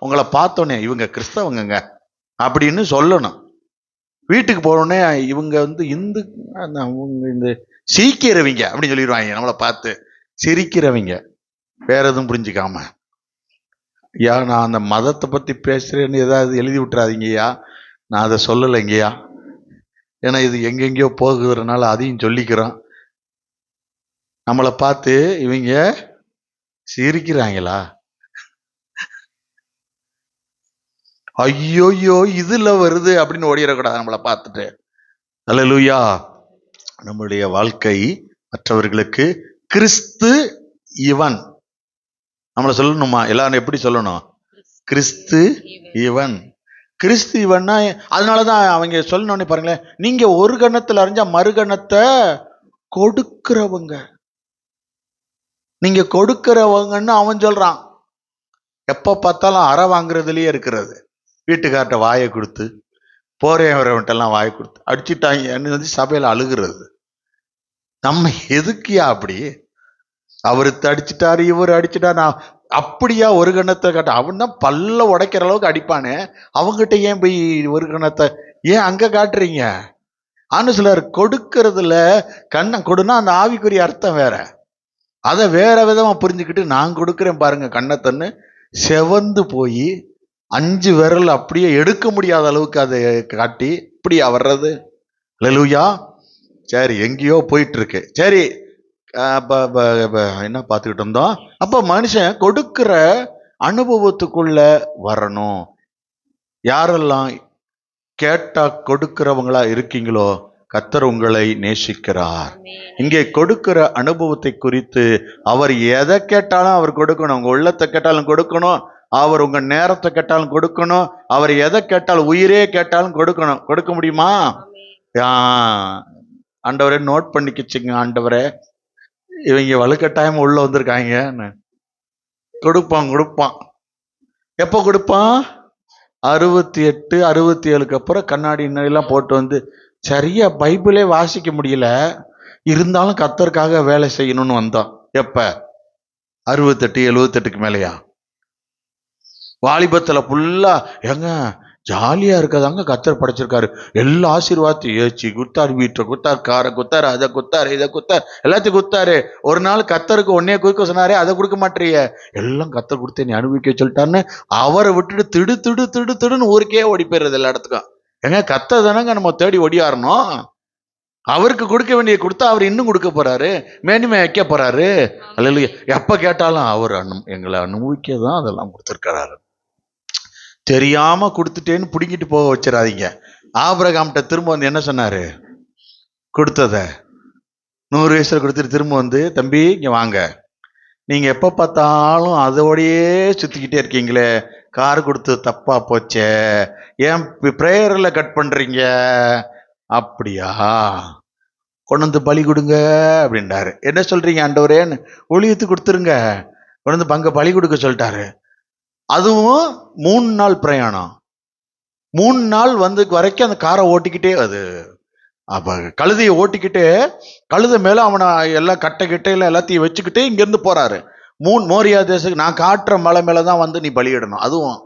உங்களை பார்த்தோன்னே இவங்க கிறிஸ்தவங்க அப்படின்னு சொல்லணும். வீட்டுக்கு போனோடனே இவங்க இந்து இந்த சீக்கிரவங்க அப்படின்னு சொல்லிடுவாங்க. நம்மளை பார்த்து சிரிக்கிறவங்க, வேற எதுவும் புரிஞ்சுக்காம. ஐயா, நான் அந்த மதத்தை பத்தி பேசுறேன்னு ஏதாவது எழுதி விட்டுறாதீங்கய்யா, நான் அதை சொல்லலைங்கய்யா. ஏன்னா இது எங்கெங்கயோ போகுறதுனால அதையும் சொல்லிக்கிறோம். நம்மளை பார்த்து இவங்க சிரிக்கிறாங்களா? ஐயோயோ இதுல வருது அப்படின்னு ஓடிடக்கூடாது நம்மளை பார்த்துட்டு. அல்லேலூயா. நம்முடைய வாழ்க்கை மற்றவர்களுக்கு கிறிஸ்து இவன் நம்மளை சொல்லணுமா? எல்லாரும் எப்படி சொல்லணும்? கிறிஸ்து இவன். கிறிஸ்து இவன்னா அதனாலதான் அவங்க சொல்லணும்னு பாருங்களேன், நீங்க ஒரு கணத்துல அறிஞ்சா மறுகணத்தை கொடுக்கிறவங்க, நீங்க கொடுக்கிறவங்கன்னு அவன் சொல்றான். எப்ப பார்த்தாலும் அற வாங்குறதுலயே இருக்கிறது. வீட்டுக்கார்ட்ட வாயை கொடுத்து, போறேன் வரவன்ட்டெல்லாம் வாயை கொடுத்து அடிச்சுட்டாங்க சபையில அழுகிறது. நம்ம எதுக்குயா அப்படி? அவரு அடிச்சுட்டாரு, இவர் அடிச்சுட்டாரு, நான் அப்படியா ஒரு கணத்தை காட்ட? அவன் தான் பல்ல உடைக்கிற அளவுக்கு அடிப்பானே, அவங்ககிட்ட ஏன் போய் ஒரு கணத்தை ஏன் அங்க காட்டுறீங்க? ஆனா சிலர் கொடுக்கறதுல கண்ணை கொடுனா அந்த ஆவிக்குரிய அர்த்தம் வேற, அதை வேற விதமா புரிஞ்சுக்கிட்டு நான் கொடுக்குறேன் பாருங்க கண்ணத்தன்னு செவந்து போய் 5 விரல் அப்படியே எடுக்க முடியாத அளவுக்கு அதை காட்டி இப்படியா வர்றது? அல்லேலூயா. சரி, எங்கேயோ போயிட்டு இருக்கு. சரி, என்ன பார்த்துக்கிட்டு இருந்தோம்? அப்ப மனுஷன் கொடுக்கிற அனுபவத்துக்குள்ள வரணும். யாரெல்லாம் கேட்டா கொடுக்கிறவங்களா இருக்கீங்களோ கர்த்தர் உங்களை நேசிக்கிறார். இங்கே கொடுக்கிற அனுபவத்தை குறித்து அவர் எதை கேட்டாலும் அவர் கொடுக்கணும். உங்க உள்ளத்தை கேட்டாலும் கொடுக்கணும், அவர் உங்க நேரத்தை கேட்டாலும் கொடுக்கணும், அவர் எதை கேட்டாலும் உயிரே கேட்டாலும் கொடுக்கணும். கொடுக்க முடியுமா? ஆண்டவரே நோட் பண்ணிக்கிச்சுங்க. ஆண்டவரே, இவங்க வலுக்கட்டாயம் உள்ள வந்திருக்காங்க, கொடுப்பான். எப்போ கொடுப்பான்? 68 67க்கு அப்புறம் கண்ணாடி எல்லாம் போட்டு வந்து சரியா பைபிளே வாசிக்க முடியல, இருந்தாலும் கர்த்தருக்காக வேலை செய்யணும்னு வந்தோம். எப்ப? 68 78க்கு மேலையா? வாலிபத்துல ஃபுல்லா எங்க ஜாலியா இருக்காதாங்க கர்த்தர் படைச்சிருக்காரு. எல்லா ஆசீர்வாதத்தையும் ஏச்சி குத்தாரு, வீட்டை குத்தாரு, காரை குத்தாரு, அதை குத்தாரு, இதை குத்தாரு, எல்லாத்தையும் குத்தாரு. ஒரு நாள் கர்த்தருக்கு ஒன்னே கொடுக்க சொன்னாரே, அதை கொடுக்க மாட்டீங்க, எல்லாம் கர்த்தர் கொடுத்து நீ அனுபவிக்க சொல்லிட்டான்னு அவரை விட்டுட்டு திடு திடு திடு திடுன்னு ஊருக்கே ஓடி போயிடுறது எல்லா இடத்துக்கும். எங்க கர்த்தர் தானங்க நம்ம தேடி ஓடியாரணும். அவருக்கு கொடுக்க வேண்டிய கொடுத்தா அவர் இன்னும் கொடுக்க போறாரு, மேன்மை வைக்க போறாரு. அல்லேலூயா. எப்ப கேட்டாலும் அவர் எங்களை அனுபவிக்க தான் அதெல்லாம் கொடுத்துருக்கிறாரு. தெரியாம கொடுத்துட்டேன்னு பிடிங்கிட்டு போக வச்சிடாதீங்க. ஆபிரகாம்கிட்ட திரும்ப வந்து என்ன சொன்னாரு? கொடுத்தத 100 வயசுல கொடுத்துட்டு திரும்ப வந்து, தம்பி இங்க வாங்க, நீங்க எப்ப பார்த்தாலும் அதோடையே சுத்திக்கிட்டே இருக்கீங்களே, கார் கொடுத்து தப்பா போச்சே, ஏன் பிரேயர்ல கட் பண்றீங்க? அப்படியா, கொண்டு வந்து பலி கொடுங்க அப்படின்றாரு. என்ன சொல்றீங்க ஆண்டவரேன்னு? ஊழியத்துக்கு கொடுத்துருங்க, கொண்டு வந்து பங்க பலி கொடுக்க சொல்லிட்டாரு. அதுவும் 3 நாள் பிரயாணம், 3 நாள் வந்து வரைக்கும் அந்த காரை ஓட்டிக்கிட்டே, அது அப்ப கழுதையை ஓட்டிக்கிட்டு கழுதை மேல அவனை எல்லாம் கட்டை கிட்டையில எல்லாத்தையும் வச்சுக்கிட்டு இங்க இருந்து போறாரு. மோரியா தேசத்துக்கு நான் காட்டுற மலை மேலதான் வந்து நீ பலியிடணும், அதுவும்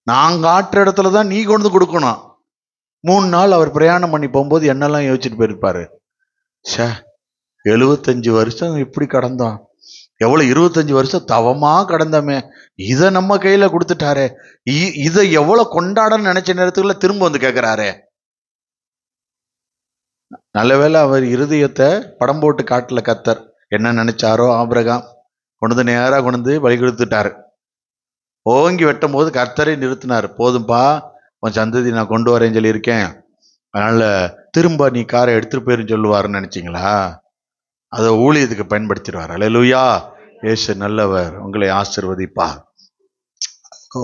நான் காட்டுற இடத்துலதான் நீ கொண்டு கொடுக்கணும். 3 நாள் அவர் பிரயாணம் பண்ணி போகும்போது என்னெல்லாம் யோசிச்சுட்டு போயிருப்பாரு. 75 வருஷம் இப்படி கடந்தோம், எவ்வளவு 25 வருஷம் தவமா கடந்தோமே, இதை நம்ம கையில கொடுத்துட்டாரே, இதை எவ்வளவு கொண்டாடன்னு நினைச்ச நேரத்துக்குள்ள திரும்ப வந்து கேட்கிறாரே. நல்லவேளை அவர் இருதயத்தை படம் போட்டு காட்டல கத்தர். என்ன நினைச்சாரோ ஆபிரகாம், கொண்டு நேராக கொண்டு பலி கொடுத்துட்டாரு. ஓங்கி வெட்டும் போது கர்த்தரை நிறுத்தினார். போதும்பா, உன் சந்ததி நான் கொண்டு வரேன்னு சொல்லியிருக்கேன், அதனால திரும்ப நீ காரை எடுத்துட்டு போயிருன்னு சொல்லுவாருன்னு நினைச்சீங்களா? அதை ஊழியத்துக்கு பயன்படுத்திடுவார். அல்லேலூயா. இயேசு நல்லவர், உங்களை ஆசீர்வதிப்பார்.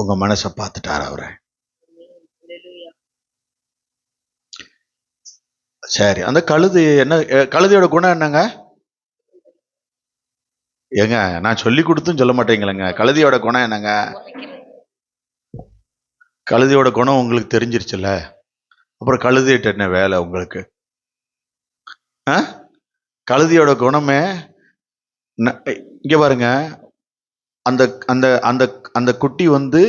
உங்க மனசை பார்த்துட்டார் அவரை. சரி, அந்த கழுது என்ன, கழுதையோட குணம் என்னங்க? ஏங்க நான் சொல்லி கொடுத்தும் சொல்ல மாட்டேங்களேங்க, கழுதையோட குணம் என்னங்க? கழுதையோட குணம் உங்களுக்கு தெரிஞ்சிருச்சுல்ல, அப்புறம் கழுதையிட்ட என்ன வேலை உங்களுக்கு? கழுதையோட குணமே இங்க பாருங்க, அந்த அந்த அந்த அந்த குட்டி வந்து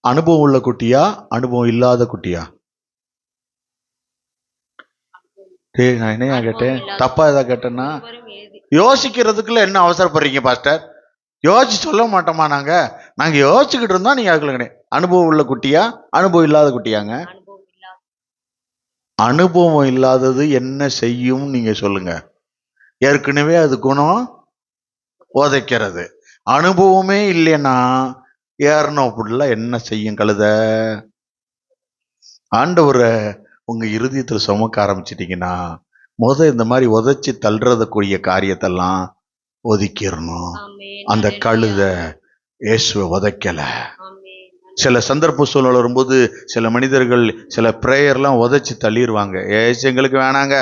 அனுபவம் உள்ள குட்டியா அனுபவம் இல்லாத குட்டியா? நான் என்ன கேட்டேன், தப்பா ஏதாவது கேட்டேன்னா? யோசிக்கிறதுக்குள்ள என்ன அவசரப்படுறீங்க பாஸ்டர்? யோசிச்சு சொல்ல மாட்டோமா நாங்க? நாங்க யோசிச்சுக்கிட்டு இருந்தோம், நீங்க அதுக்குள்ள கிடையாது. அனுபவம் உள்ள குட்டியா அனுபவம் இல்லாத குட்டியாங்க? அனுபவம் இல்லாதது என்ன செய்யும் நீங்க சொல்லுங்க? ஏற்கனவே அது குணம் உதைக்கிறது. அனுபவமே இல்லைன்னா ஏறணும் அப்படிலாம் என்ன செய்யும் கழுத? ஆண்டவரை உங்க இருதயத்துல சுமக்க ஆரம்பிச்சிட்டீங்கன்னா இந்த மாதிரி உதைச்சி தள்ளுறதுக்குரிய காரியத்தெல்லாம் ஒதுக்கிடணும். அந்த கழுத இயேசுவை உதைக்கல. சில சந்தர்ப்ப சூழ்நிலை வரும்போது சில மனிதர்கள் சில பிரேயர்லாம் உதைச்சி தள்ளிடுவாங்க. ஏசு எங்களுக்கு வேணாங்க,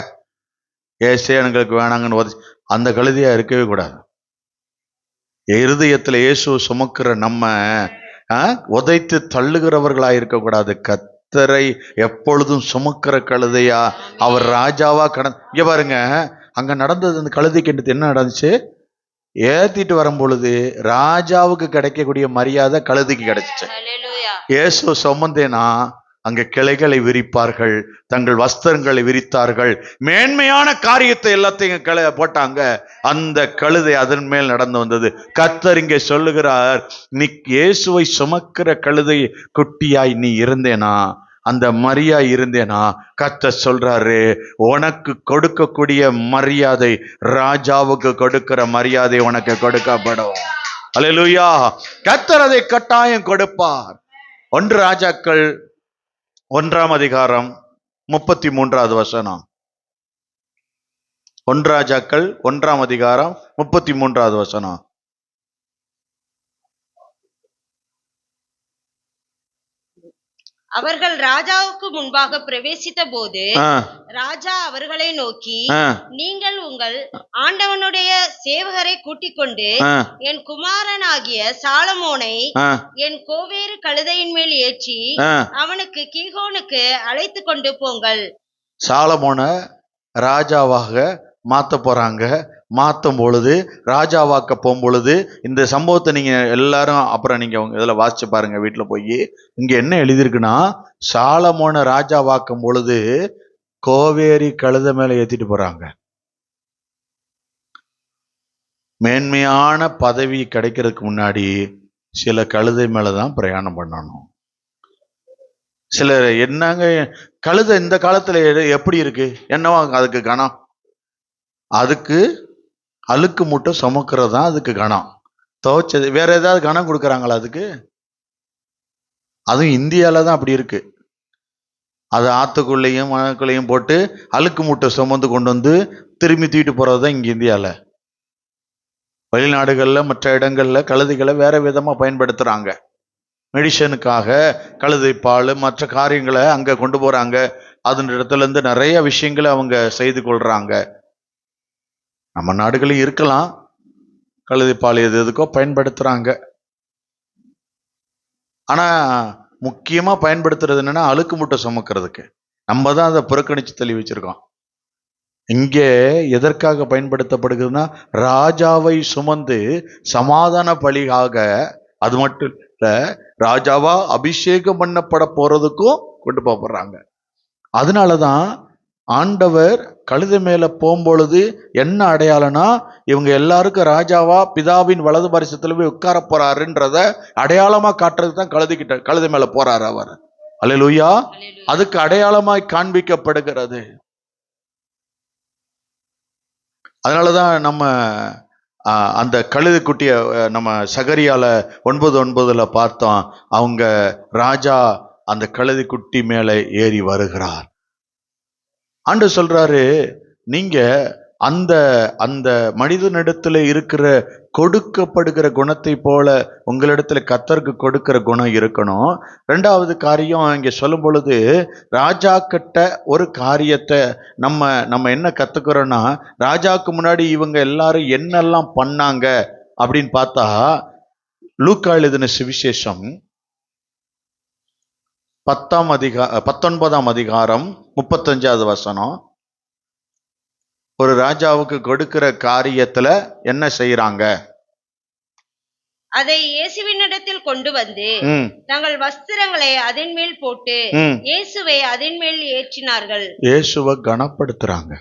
ஏசே எங்களுக்கு வேணாங்கன்னு உதைச்சி, அந்த கழுதையா இருக்கவே கூடாது. இருதயத்துல இயேசு சுமக்கிற நம்ம உதைத்து தள்ளுகிறவர்களா இருக்கக்கூடாது. கர்த்தரை எப்பொழுதும் சுமக்கிற கழுதையா, அவர் ராஜாவா இங்க பாருங்க, அங்க நடந்தது அந்த கழுதைக்கு என்ன நடந்துச்சு? ஏத்திட்டு வரும் பொழுது ராஜாவுக்கு கிடைக்கக்கூடிய மரியாதை கழுதைக்கு கிடைச்சிச்சு. இயேசு சுமந்தேனா அங்க கிளைகளை விரிப்பார்கள், தங்கள் வஸ்திரங்களை விரித்தார்கள், மேன்மையான காரியத்தை எல்லாத்தையும் போட்டாங்க. அந்த கழுதை அதன் மேல் நடந்து வந்தது. கர்த்தர் இங்கே சொல்லுகிறார், நீ இயேசுவை சுமக்கிற கழுதை குட்டியாய் நீ இருந்தேனா, அந்த மரியா இருந்தேனா, கர்த்தர் சொல்றாரு, உனக்கு கொடுக்கக்கூடிய மரியாதை ராஜாவுக்கு கொடுக்கிற மரியாதை உனக்கு கொடுக்கப்படும். அல்லேலூயா. கர்த்தர் அதை கட்டாயம் கொடுப்பார். 1 ராஜாக்கள் 1ஆம் அதிகாரம் 33வது வசனம். 1 ராஜாக்கள் 1ஆம் அதிகாரம் 33வது வசனம். அவர்கள் ராஜாவுக்கு முன்பாக பிரவேசித்த போது ராஜா அவர்களை நோக்கி, நீங்கள் உங்கள் ஆண்டவனுடைய சேவகரை கூட்டிக் கொண்டு என் குமாரனாகிய சாலமோனை என் கோவேறு கழுதையின் மேல் ஏற்றி அவனுக்கு கீகோனுக்கு அழைத்து கொண்டு போங்கள். சாலமோனை ராஜாவாக மாத்த போறாங்க. மாத்தும் பொழுது, ராஜாவாக்க போகும் பொழுது, இந்த சம்பவத்தை நீங்க எல்லாரும் அப்புறம் நீங்க இதுல வாசிச்சு பாருங்க வீட்டுல போய். இங்க என்ன எழுதியிருக்குன்னா, சாலமோனை ராஜாவாக்கும் பொழுது கோவேரி கழுத மேல ஏத்திட்டு போறாங்க. மேன்மையான பதவி கிடைக்கிறதுக்கு முன்னாடி சில கழுதை மேலதான் பிரயாணம் பண்ணணும். சிலர் என்னங்க கழுதை இந்த காலத்துல எப்படி இருக்கு, என்னவா அதுக்கு கணம்? அதுக்கு அழுக்கு மூட்டை சுமக்கிறது தான் அதுக்கு கணம். துவைச்சது வேற ஏதாவது கணம் கொடுக்குறாங்களா அதுக்கு? அதுவும் இந்தியால தான் அப்படி இருக்கு. அது ஆத்துக்குள்ளேயும் மணக்குள்ளேயும் போட்டு அழுக்கு மூட்டை சுமந்து கொண்டு வந்து திரும்பி தூக்கிட்டு போறது தான் இங்க இந்தியால. வெளிநாடுகள்ல மற்ற இடங்கள்ல கழுதைகளை வேற விதமா பயன்படுத்துறாங்க. மெடிசனுக்காக கழுதை பால் மற்ற காரியங்களை அங்க கொண்டு போறாங்க. அதன் இடத்துல இருந்து நிறைய விஷயங்களை அவங்க செய்து கொள்றாங்க. நம்ம நாடுகளில் இருக்கலாம், கழுதை பால் எது எதுக்கோ பயன்படுத்துறாங்க. ஆனா முக்கியமா பயன்படுத்துறது என்னன்னா அழுக்கு மூட்டை சுமக்கிறதுக்கு. நம்ம தான் அதை புறக்கணிச்சு தள்ளி வச்சிருக்கோம். இங்கே எதற்காக பயன்படுத்தப்படுகிறதுனா ராஜாவை சுமந்து சமாதான பலியாக, அது மட்டும் இல்ல ராஜாவா அபிஷேகம் பண்ணப்பட போறதுக்கும் கொண்டு போறாங்க. அதனாலதான் ஆண்டவர் கழுதை மேல போகும்பொழுது என்ன அடையாளம்னா இவங்க எல்லாருக்கும் ராஜாவா பிதாவின் வலது பரிசத்துல போய் உட்கார போறாருன்றத அடையாளமா காட்டுறதுக்கு தான் கழுதை மேல போறாரு அவர். அல்லேலூயா. அதுக்கு அடையாளமாய் காண்பிக்கப்படுகிறது. அதனாலதான் நம்ம அந்த கழுதை குட்டிய நம்ம சகரியால 9:9 பார்த்தோம். அவங்க ராஜா அந்த கழுதை குட்டி மேல ஏறி வருகிறார். ஆண்டவர் சொல்றாரு, நீங்க அந்த அந்த மனிதனிடத்துல இருக்கிற கொடுக்கப்படுகிற குணத்தை போல உங்களிடத்துல கர்த்தருக்கு கொடுக்கிற குணம் இருக்கணும். ரெண்டாவது காரியம் இங்க சொல்லும் பொழுது, ராஜா கிட்ட ஒரு காரியத்தை நம்ம என்ன கத்துக்கிறோம்னா, ராஜாவுக்கு முன்னாடி இவங்க எல்லாரும் என்னெல்லாம் பண்ணாங்க அப்படின்னு பார்த்தா, லூக்கா எழுதின சுவிசேஷம் 19ஆம் அதிகாரம் 35வது வசனம். ஒரு ராஜாவுக்கு கொடுக்கிற காரியத்துல என்ன செய்யறாங்க? அதை இயேசுவினிடத்தில் கொண்டு வந்து தங்கள் வஸ்திரங்களை அதன் மேல் போட்டு இயேசுவை அதன் மேல் ஏற்றினார்கள். இயேசுவை கனப்படுத்துறாங்க.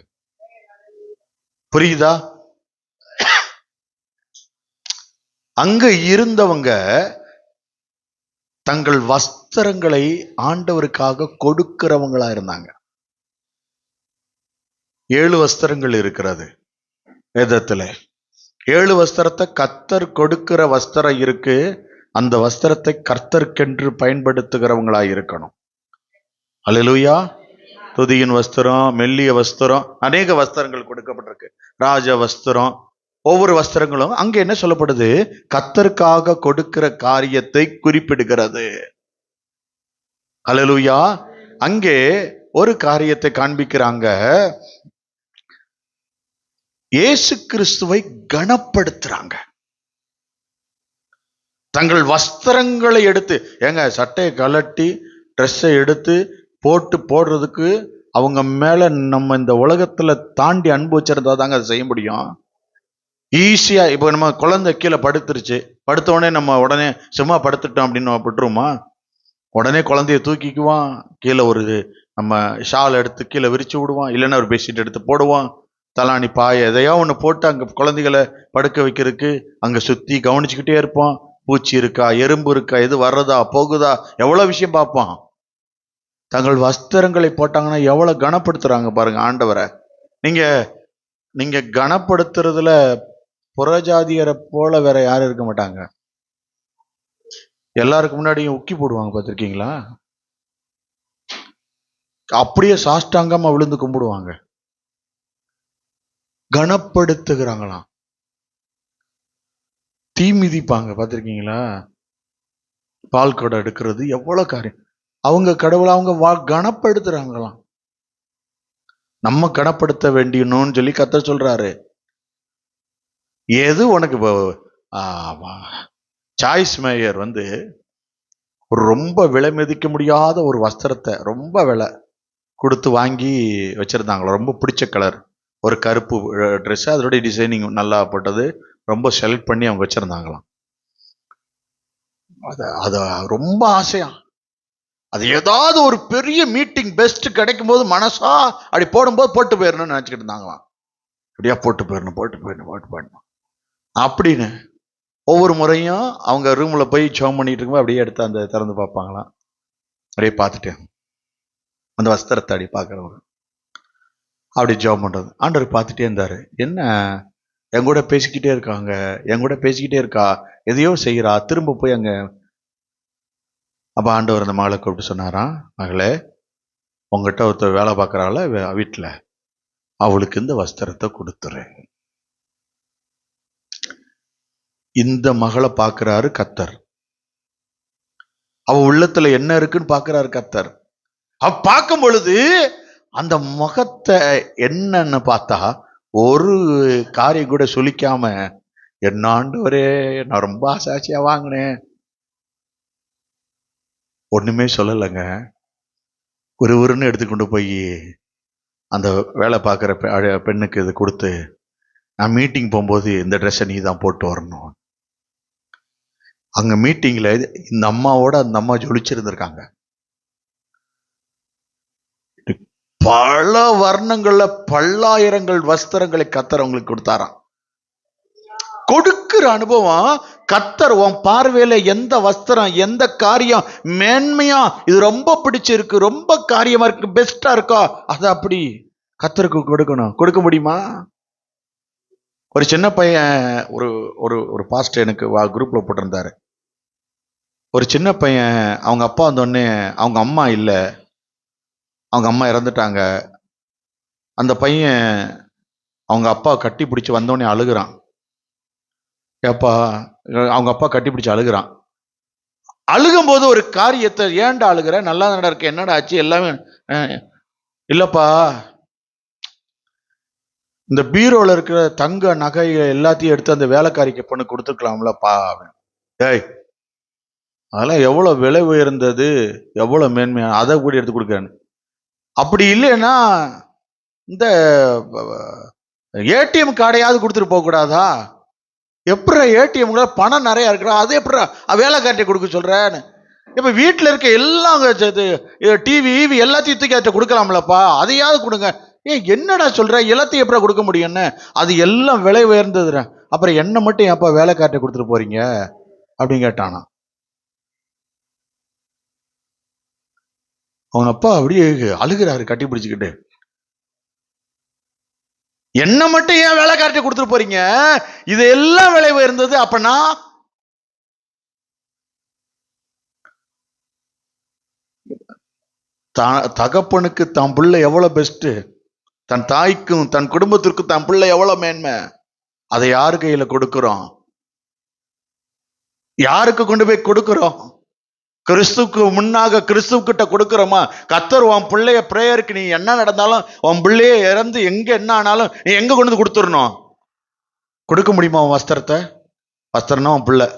புரியுதா? அங்க இருந்தவங்க தங்கள் வஸ்திரங்களை ஆண்டவருக்காக கொடுக்கிறவங்களா இருந்தாங்க. 7 வஸ்திரங்கள் இருக்கிறது வேதத்துல. 7 வஸ்திரத்தை கர்த்தர் கொடுக்கிற வஸ்திரம் இருக்கு. அந்த வஸ்திரத்தை கர்த்தருக்கென்று பயன்படுத்துகிறவங்களா இருக்கணும். அல்லேலூயா. துதியின் வஸ்திரம், மெல்லிய வஸ்திரம், அநேக வஸ்திரங்கள் கொடுக்கப்பட்டிருக்கு. ராஜ வஸ்திரம், ஒவ்வொரு வஸ்திரங்களும் அங்க என்ன சொல்லப்படுது? கர்த்தருக்காக கொடுக்கிற காரியத்தை குறிப்பிடுகிறது. அல்லேலூயா. அங்கே ஒரு காரியத்தை காண்பிக்கிறாங்க. இயேசு கிறிஸ்துவை கனப்படுத்துறாங்க. தங்கள் வஸ்திரங்களை எடுத்து, ஏங்க சட்டையை கலட்டி ட்ரெஸ்ஸை எடுத்து போடுறதுக்கு அவங்க மேல நம்ம இந்த உலகத்துல தாண்டி அன்பு வச்சிருந்தா தாங்க அதை செய்ய முடியும். ஈஸியா இப்போ நம்ம குழந்தை கீழே படுத்துருச்சு, படுத்த உடனே நம்ம உடனே சும்மா படுத்துட்டோம் அப்படின்னு விட்டுருமா? உடனே குழந்தைய தூக்கிக்குவான், கீழே ஒரு நம்ம ஷால் எடுத்து கீழே விரிச்சு விடுவான், இல்லைன்னா ஒரு பெட்ஷீட் எடுத்து போடுவான், தலாணி பாய எதையோ ஒன்று போட்டு அங்கே குழந்தைகளை படுக்க வைக்கிறதுக்கு அங்கே சுற்றி கவனிச்சுக்கிட்டே இருப்போம். பூச்சி இருக்கா, எறும்பு இருக்கா, எது வர்றதா போகுதா, எவ்வளோ விஷயம் பார்ப்போம். தங்கள் வஸ்திரங்களை போட்டாங்கன்னா எவ்வளோ கனப்படுத்துறாங்க பாருங்க ஆண்டவரை. நீங்க கனப்படுத்துறதுல புறஜாதியரை போல வேற யாரும் இருக்க மாட்டாங்க. எல்லாருக்கும் முன்னாடியும் உக்கி போடுவாங்க, பார்த்திருக்கீங்களா? அப்படியே சாஷ்டாங்கமா விழுந்து கும்பிடுவாங்க. கனப்படுத்துகிறாங்களாம். தீ மிதிப்பாங்க, பார்த்திருக்கீங்களா? பால் குடம் எடுக்கிறது எவ்வளவு காரியம். அவங்க கடவுளை அவங்க கனப்படுத்துறாங்களாம். நம்ம கனப்படுத்த வேண்டியணும்னு சொல்லி கர்த்தர் சொல்றாரு. எது உனக்கு சாய்ஸ் மேயர் ஒரு ரொம்ப விலை மதிக்க முடியாத ஒரு வஸ்திரத்தை ரொம்ப விலை கொடுத்து வாங்கி வச்சிருந்தாங்களா. ரொம்ப பிடிச்ச கலர், ஒரு கருப்பு ட்ரெஸ், அதோடைய டிசைனிங் நல்லா போட்டது, ரொம்ப செலக்ட் பண்ணி அவங்க வச்சிருந்தாங்களாம். அது ரொம்ப ஆசையா, அது ஏதாவது ஒரு பெரிய மீட்டிங் பெஸ்ட் கிடைக்கும் போது மனசா அப்படி போடும்போது போட்டு போயிடணும்னு நினைச்சுக்கிட்டு இருந்தாங்களாம். அப்படியா போட்டு போயிடணும் அப்படின்னு ஒவ்வொரு முறையும் அவங்க ரூம்ல போய் ஜெபம் பண்ணிட்டு இருக்கும்போது அப்படியே எடுத்து அந்த திறந்து பார்ப்பாங்களாம். அப்படியே பார்த்துட்டு அந்த வஸ்திரத்தை அப்படி பார்க்கறவங்க அப்படி ஜெபம் பண்றது. ஆண்டவர் பார்த்துட்டே இருந்தாரு. என்ன என் கூட பேசிக்கிட்டே இருக்காங்க, என் கூட பேசிக்கிட்டே இருக்கா, எதையோ செய்யறா, திரும்ப போய் அங்க. அப்ப ஆண்டவர் அந்த மகளை கூப்பிட்டு சொன்னாராம், மகளே, உங்ககிட்ட ஒருத்தர் வேலை பார்க்கறாள் வீட்டுல, அவளுக்கு இந்த வஸ்திரத்தை கொடுத்துரு. இந்த மகளை பார்க்கிறாரு கர்த்தர். அவ உள்ளத்துல என்ன இருக்குன்னு பார்க்கிறாரு கர்த்தர். அவ பார்க்கும் பொழுது அந்த முகத்தை என்னன்னு பார்த்தா ஒரு காரியம் கூட சொல்லிக்காம, என்ன ஆண்டவரே நான் ரொம்ப ஆசாசியா வாங்கினேன், ஒண்ணுமே சொல்லலைங்க. ஒருவருன்னு எடுத்துக்கொண்டு போய் அந்த வேலை பார்க்குற பெண்ணுக்கு இது கொடுத்து, நான் மீட்டிங் போகும்போது இந்த ட்ரெஸ்ஸை நீ தான் போட்டு வரணும். அங்க மீட்டிங்ல இந்த அம்மாவோட அந்த அம்மா ஜொலிச்சிருந்திருக்காங்க. பல வர்ணங்கள்ல பல்லாயிரங்கள் வஸ்திரங்களை கர்த்தர் அவங்களுக்கு கொடுத்தாராம். கொடுக்கிற அனுபவம். கர்த்தர் உன் பார்வையில எந்த வஸ்திரம், எந்த காரியம் மேன்மையா, இது ரொம்ப பிடிச்சிருக்கு, ரொம்ப காரியமா இருக்கு, பெஸ்டா இருக்கா, அதை அப்படி கர்த்தருக்கு கொடுக்கணும். கொடுக்க முடியுமா? ஒரு சின்ன பையன் ஒரு ஒரு ஒரு பாஸ்டர் எனக்கு குரூப்ல போட்டிருந்தாரு. ஒரு சின்ன பையன், அவங்க அப்பா வந்தோடனே அவங்க அம்மா இல்லை, அவங்க அம்மா இறந்துட்டாங்க. அந்த பையன் அவங்க அப்பா கட்டி பிடிச்சி வந்தோடனே அழுகுறான். ஏப்பா, அவங்க அப்பா கட்டி பிடிச்சி அழுகுறான். அழுகும் போது ஒரு காரியத்தை, ஏன்டா அழுகுற, நல்லா தானடா இருக்க, என்னடா ஆச்சு, எல்லாமே இல்லப்பா, இந்த பீரோல இருக்கிற தங்க நகை எல்லாத்தையும் எடுத்து அந்த வேலைக்காரிக்கு பொண்ணு கொடுத்துக்கலாம்லப்பா. டேய், அதெல்லாம் எவ்வளவு விலை உயர்ந்தது, எவ்வளவு மேன்மையா, அதை கூட எடுத்து கொடுக்கறேன்னு. அப்படி இல்லைன்னா இந்த ஏடிஎம் கார்டையாவது கொடுத்துட்டு போக கூடாதா? எப்படி ஏடிஎம் பணம் நிறைய இருக்கிறா, அது எப்படி வேலைக்கார்ட்ட கொடுக்க சொல்றேன்னு. இப்ப வீட்டுல இருக்க எல்லாம் டிவி எல்லாத்தையும் தூக்கி அதை கொடுக்கலாம்லப்பா, அதையாவது கொடுங்க. என்னடா சொல்ற, எல்லாத்தையும் எப்படி கொடுக்க முடியும்னு, அது எல்லாம் விலை உயர்ந்தது, அப்புறம் என்ன மட்டும் ஏப்பா வேலைக்கார்ட்ட கொடுத்துட்டு போறீங்க அப்படின்னு கேட்டானா. அவங்க அப்பா அப்படியே அழுகிறாரு கட்டி பிடிச்சுக்கிட்டு. என்ன மட்டும் ஏன் வேலைக்கார்ட்ட கொடுத்துட்டு போறீங்க, இது எல்லாம் விலை உயர்ந்தது, அப்பனா தகப்பனுக்கு தன் பிள்ளை எவ்வளவு பெஸ்ட், தன் தாய்க்கும் தன் குடும்பத்திற்கும் தன் பிள்ளை எவ்வளவு மேன்மை, அதை யாரு கையில கொடுக்கிறோம், யாருக்கு கொண்டு போய் கொடுக்கிறோம்? கிறிஸ்துக்கு முன்னாக கிறிஸ்துக்கிட்ட கொடுக்கிறோமா? கர்த்தர் உன் பிள்ளைய பிரேயருக்கு, நீ என்ன நடந்தாலும், உன் பிள்ளைய இறந்து எங்க என்ன ஆனாலும் நீ எங்க கொண்டு வந்து கொடுத்துடணும். கொடுக்க முடியுமா உன் வஸ்திரத்தை? வஸ்திரம்னா உன் பிள்ளை.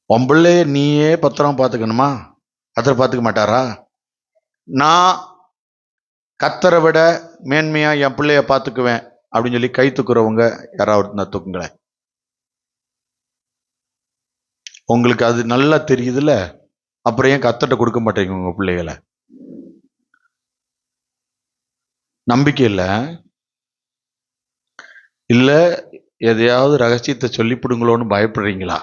உன் பிள்ளைய நீயே பத்திரமா பார்த்துக்கணுமா? கர்த்தர் பார்த்துக்க மாட்டாரா? நான் கர்த்தரை விட மேன்மையா என் பிள்ளைய பார்த்துக்குவேன் அப்படின்னு சொல்லி கை தூக்குறவங்க யாராவது தூக்குங்களேன். உங்களுக்கு அது நல்லா தெரியுதுல்ல, அப்புறம் ஏன் கர்த்தர்ட்ட கொடுக்க மாட்டேங்க உங்க பிள்ளைகளை? நம்பிக்கை இல்லை, இல்ல எதையாவது ரகசியத்தை சொல்லிவிடுங்களோன்னு பயப்படுறீங்களா?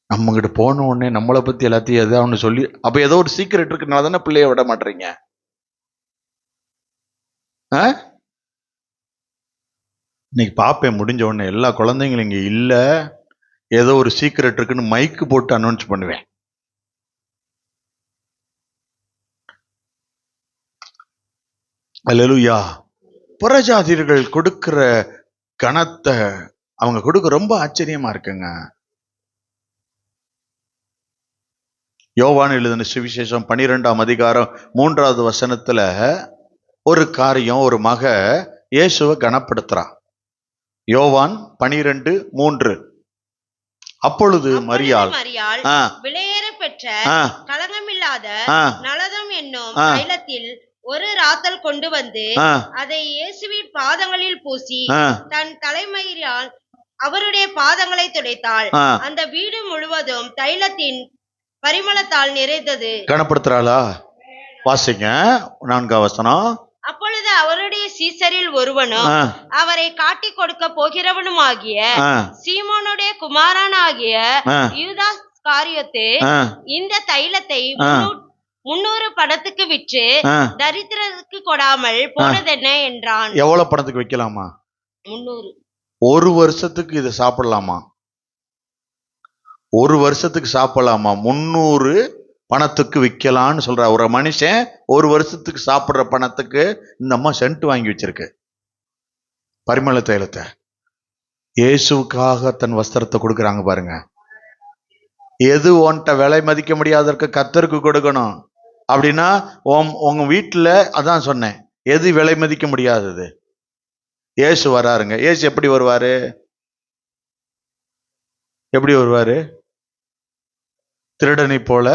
நம்ம கிட்ட போன உடனே நம்மளை பத்தி எல்லாத்தையும் எதாவது ஒன்று சொல்லி, அப்ப ஏதோ ஒரு சீக்கிரட் இருக்குனால தானே பிள்ளைய விட மாட்டீங்க. இன்னைக்கு பாப்பேன் முடிஞ்ச உடனே எல்லா குழந்தைங்களும் இங்க இல்ல, ஏதோ ஒரு சீக்கிரட் இருக்குன்னு மைக்கு போட்டு அனௌன்ஸ் பண்ணுவேன். அல்லேலூயா. புறஜாதியர்கள் கொடுக்கிற கணத்தை அவங்க கொடுக்க ரொம்ப ஆச்சரியமா இருக்குங்க. யோவான் எழுதின சுவிசேஷம் 12ஆம் அதிகாரம் 3வது வசனத்துல ஒரு காரியம், ஒரு மக இயேசுவை கனப்படுத்துறான். யோவான் 12:3. அப்பொழுது மரியாள் விலையேற பெற்ற களங்கமில்லாத நலதம் என்னும் தைலத்தில் ஒரு ராத்தல் கொண்டு வந்து அதை இயேசுவின் பாதங்களில் பூசி தன் தலைமயிரால் அவருடைய பாதங்களை துடைத்தாள். அந்த வீடு முழுவதும் தைலத்தின் பரிமளத்தால் நிறைந்தது. கனப்படுத்துறாளா? வாசிங்க 4ஆம் வசனம். அப்பொழுது அவருடைய சீசரில் ஒருவனும் அவரை காட்டி கொடுக்க போகிறவனுமாகிய சீமோனுடைய குமாரனாகிய யூதாஸ் காரியத்து இந்த தைலத்தை 300 பணத்துக்கு விற்று தரித்திரருக்கு கொடாமல் போனதென்ன என்றான். எவ்வளவு பணத்துக்கு வைக்கலாமா? 300. ஒரு வருஷத்துக்கு இதை சாப்பிடலாமா? ஒரு வருஷத்துக்கு சாப்பிடலாமா? 300 பணத்துக்கு விற்கலான்னு சொல்ற ஒரு மனுஷன் ஒரு வருஷத்துக்கு சாப்பிடுற பணத்துக்கு இந்த அம்மா சென்ட் வாங்கி வச்சிருக்கு பரிமள தைலத்தை. இயேசுக்காக தன் வஸ்திரத்தை கொடுக்குறாங்க பாருங்க. எது உன்கிட்ட விலை மதிக்க முடியாதற்கு கர்த்தருக்கு கொடுக்கணும் அப்படின்னா, உங்க வீட்டுல அதான் சொன்னேன், எது விலை மதிக்க முடியாதது? இயேசு வராருங்க. இயேசு எப்படி வருவாரு? எப்படி வருவாரு? திருடனை போல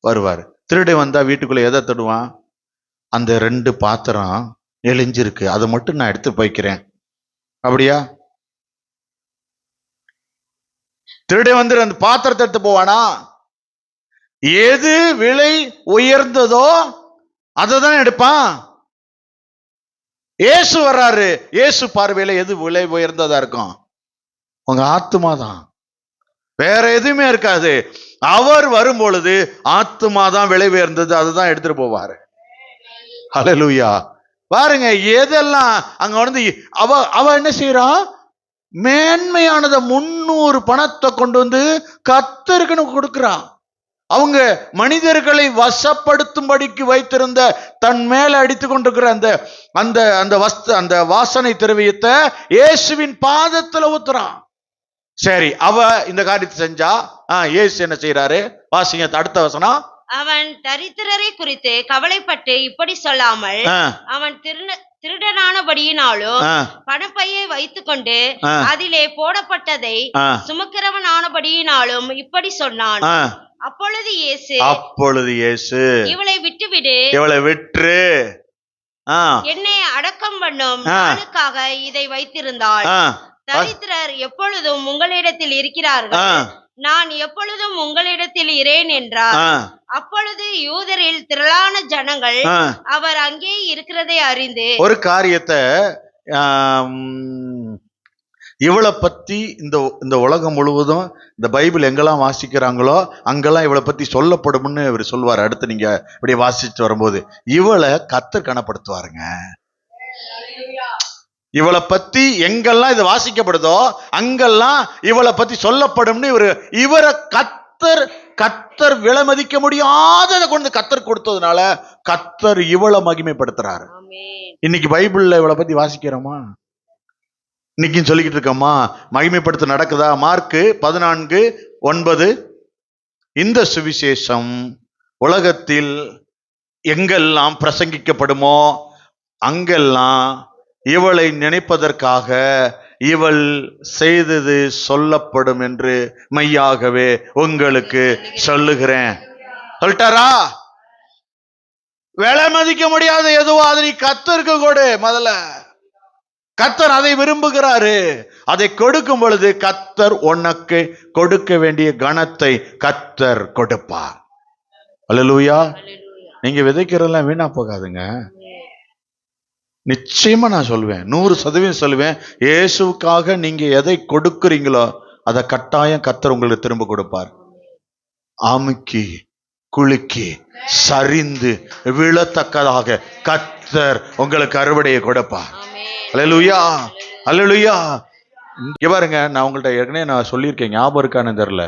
வருவாரு. திருடன் வந்தா வீட்டுக்குள்ள எதை தொடுவான்? அந்த 2 பாத்திரம் நெளிஞ்சிருக்கு, அதை மட்டும் நான் எடுத்து போய்க்கிறேன், அப்படியா? திருடன் வந்து அந்த பாத்திரத்தை எடுத்து போவானா? எது விலை உயர்ந்ததோ அதை தான் எடுப்பான். இயேசு வர்றாரு, இயேசு பார்வையில எது விலை உயர்ந்ததா இருக்கும்? உங்க ஆத்துமா தான், வேற எதுவுமே இருக்காது. அவர் வரும் பொழுது ஆத்துமா தான் விலை உயர்ந்தது, அதுதான் எடுத்துட்டு போவாரு. ஹல்லேலூயா. பாருங்க, எதெல்லாம் அங்க வந்து அவ என்ன செய்யறான்? மேன்மையானதை 300 பணத்தை கொண்டு வந்து கர்த்தருக்குன்னு கொடுக்கிறான். அவங்க மனிதர்களை வசப்படுத்தும்படிக்கு வைத்திருந்த தன் மேல அடித்து கொண்டிருக்கிற அந்த அந்த அந்த அந்த வாசனை திரவியத்தை இயேசுவின் பாதத்துல ஊத்துறான். சரி, அவ இந்த காரியத்தை செஞ்சா இயேசு என்ன செய்யறாரு? வாசிங்க அடுத்த வசனம். அவன் தரித்திரரை குறித்து கவலைப்பட்டு இப்படி சொல்லாமல், அவன் திருடனானபடியினாலும் பணப்பையை வைத்துக் கொண்டு அதிலே போடப்பட்டதை சுமக்கிறவன் ஆனபடியினாலும் இப்படி சொன்னான். அப்பொழுது இயேசு இவளை விட்டுவிடு, இவளை விட்டு என்னை அடக்கம் பண்ணும் நாளுக்காக இதை வைத்திருந்தாள். தரித்திரர் எப்பொழுதும் உங்களிடத்தில் இருக்கிறார்கள், நான் எப்பொழுதும் உங்களிடத்தில் இரேன் என்றார். அப்பொழுது யூதரில் திரளான ஜனங்கள் அவர் அங்கே இருக்கிறதை அறிந்து ஒரு காரியத்தை, இவளை பத்தி இந்த உலகம் முழுவதும் இந்த பைபிள் எங்கெல்லாம் வாசிக்கிறாங்களோ அங்கெல்லாம் இவளை பத்தி சொல்லப்படும்னு இவர் சொல்வார். அடுத்து நீங்க இப்படி வாசிச்சு வரும்போது இவளை கர்த்தர் கனப்படுத்துவாருங்க. இவளை பத்தி எங்கெல்லாம் இது வாசிக்கப்படுதோ அங்கெல்லாம் இவளை பத்தி சொல்லப்படும்னு இவரை கர்த்தர் விலை மதிக்க முடியாததை கொண்டு கர்த்தர் கொடுத்ததுனால கர்த்தர் இவளை மகிமைப்படுத்துறாரு. இன்னைக்கு பைபிள்ல இவளை பத்தி வாசிக்கிறோமா? இன்னைக்கு சொல்லிக்கிட்டு இருக்கோமா? மகிமைப்படுத்த நடக்குதா? மார்க்கு 14:9, இந்த சுவிசேஷம் உலகத்தில் எங்கெல்லாம் பிரசங்கிக்கப்படுமோ அங்கெல்லாம் இவளை நினைப்பதற்காக இவள் செய்தது சொல்லப்படும் என்று மெய்யாகவே உங்களுக்கு சொல்லுகிறேன். சொல்லிட்டாரா? விலை மதிக்க முடியாத எதுவோ அதை கர்த்தருக்கு கொடு. முதல்ல கர்த்தர் அதை விரும்புகிறாரு. அதை கொடுக்கும் பொழுது கர்த்தர் உனக்கு கொடுக்க வேண்டிய கனத்தை கர்த்தர் கொடுப்பார். அல்லேலூயா. நீங்க விதைக்கிறதெல்லாம் வீணா போகாதுங்க. நிச்சயமா நான் சொல்லுவேன், 100% சொல்லுவேன், இயேசுக்காக நீங்க எதை கொடுக்குறீங்களோ அதை கட்டாயம் கர்த்தர் உங்களுக்கு திரும்ப கொடுப்பார். அமுக்கி குலுக்கி சரிந்து விழத்தக்கதாக கர்த்தர் உங்களுக்கு அறுவடையை கொடுப்பார். அல்லேலூயா, அல்லேலூயா. இங்க பாருங்க, நான் உங்கள்ட்ட ஏற்கனவே நான் சொல்லியிருக்கேன், ஞாபகம் இருக்கான்னு தெரியல.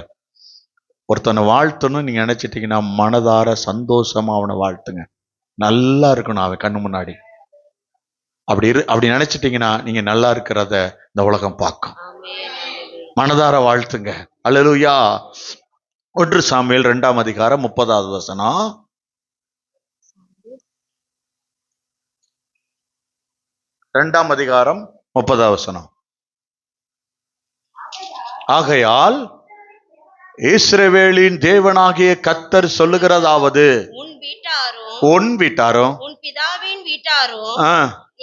ஒருத்தனை வாழ்த்தணும் நீங்க நினைச்சிட்டீங்கன்னா மனதார சந்தோஷமா அவனை வாழ்த்துங்க. நல்லா இருக்கணும் அவன் கண்ணு முன்னாடி. அப்படி நினைச்சிட்டீங்கன்னா நீங்க நல்லா இருக்கிறத இந்த உலகம் பார்க்கும். மனதார வாழ்த்துங்க. அல்லேலூயா. 1 சாமுவேல் 2ஆம் அதிகாரம் 30வது வசனம். 2ஆம் அதிகாரம் 30வது வசனம். ஆகையால் இஸ்ரவேலின் தேவனாகிய கர்த்தர் சொல்லுகிறதாவது, உன் வீட்டாரும் உன் பிதாவின் வீட்டாரும்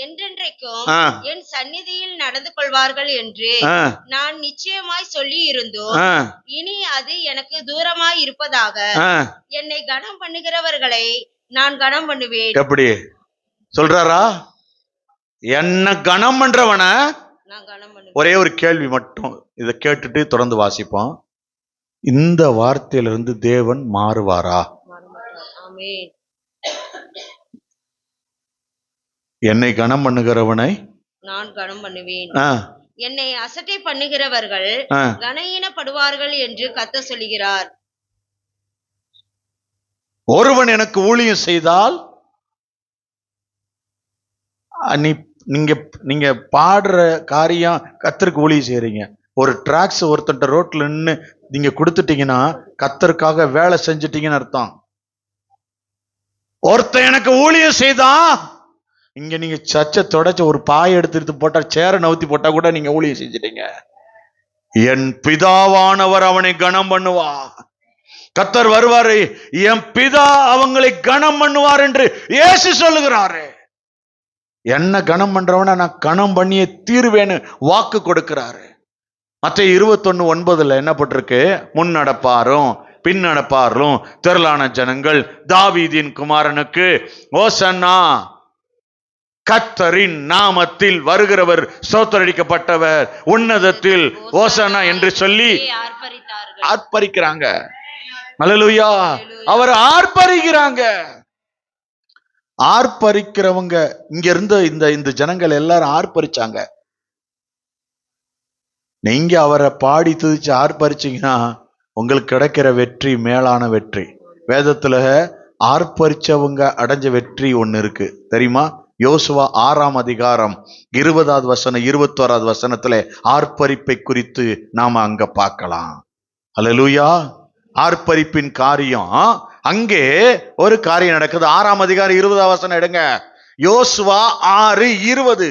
என்றென்றைக்கும் என் சந்நிதியில் நடந்து கொள்வார்கள் என்று நான் நிச்சயமாய் சொல்லி இருந்தோம். இனி அது எனக்கு தூரமாய் இருப்பதாக. என்னை கனம் பண்ணுகிறவர்களை நான் கனம் பண்ணுவேன். எப்படி சொல்றாரா? என்ன கனம் பண்றவன நான் கனம் பண்ணுவேன். ஒரே ஒரு கேள்வி மட்டும், இதை கேட்டுட்டு தொடர்ந்து வாசிப்போம். இந்த வார்த்தையிலிருந்து தேவன் மாறுவாரா? ஆமென். என்னை கனம் பண்ணுகிறவனை நான் கனம் பண்ணுவேன், என்னை அசட்டை பண்ணுகிறவர்கள் கனஈனப்படுவார்கள் என்று கர்த்தர் சொல்லுகிறார். ஒருவன் எனக்கு ஊழியம் செய்தால் நீ நீங்க பாடுற காரியம் கர்த்தருக்கு ஊழியம் செய்றீங்க. ஒரு டிராக்ஸ் ஒருத்தட்ட ரோட்ல நின்று நீங்க கொடுத்துட்டீங்கன்னா கர்த்தருக்காக வேலை செஞ்சுட்டீங்கன்னு அர்த்தம். ஒருத்தன் எனக்கு ஊழியம் செய்தா, இங்க நீங்க சர்ச்சை தொடச்ச ஒரு பாய் எடுத்து போட்டா, சேர நவுத்தி போட்டா கூட நீங்க ஊழியம் செஞ்சுட்டீங்க. என் பிதாவானவர் அவனை கனம் பண்ணுவா. கர்த்தர் வருவாரு, என் பிதா அவங்களை கனம் பண்ணுவார் என்று இயேசு சொல்லுகிறாரு. என்ன கனம் பண்றவன நான் கனம் பண்ணியே தீர்வேன்னு வாக்கு கொடுக்கிறாரு. மத்தேயு 21:9 என்ன போட்டிருக்கு? முன் நடப்பாரும் பின் நடப்பாரும் திரளான ஜனங்கள் தாவீதின் குமாரனுக்கு ஓசன்னா, கர்த்தரின் நாமத்தில் வருகிறவர் ஸ்தோத்திரிக்கப்பட்டவர், உன்னதத்தில் ஓசன்னா என்று சொல்லி ஆர்ப்பரிக்கிறாங்க. அல்லேலூயா. அவர் ஆர்ப்பரிக்கிறாங்க. ஆர்ப்பரிக்கிறவங்க இங்க இருந்து இந்த ஜனங்கள் எல்லாரும் ஆர்ப்பரிச்சாங்க. நீங்க அவரை பாடி துதிச்சு ஆர்ப்பரிச்சீங்கன்னா உங்களுக்கு கிடைக்கிற வெற்றி மேலான வெற்றி. வேதத்துல ஆர்ப்பரிச்சவங்க அடைஞ்ச வெற்றி ஒண்ணு இருக்கு தெரியுமா? யோசுவா 6ஆம் அதிகாரம் 20வது வசனம் 21வது வசனத்துல ஆர்ப்பரிப்பை குறித்து நாம அங்க பார்க்கலாம். அல்லேலூயா. ஆர்ப்பரிப்பின் காரியம் அங்கே ஒரு காரியம் நடக்குது. 6ஆம் அதிகாரம் 20வது வசனம் எடுங்க. யோசுவா 6:20.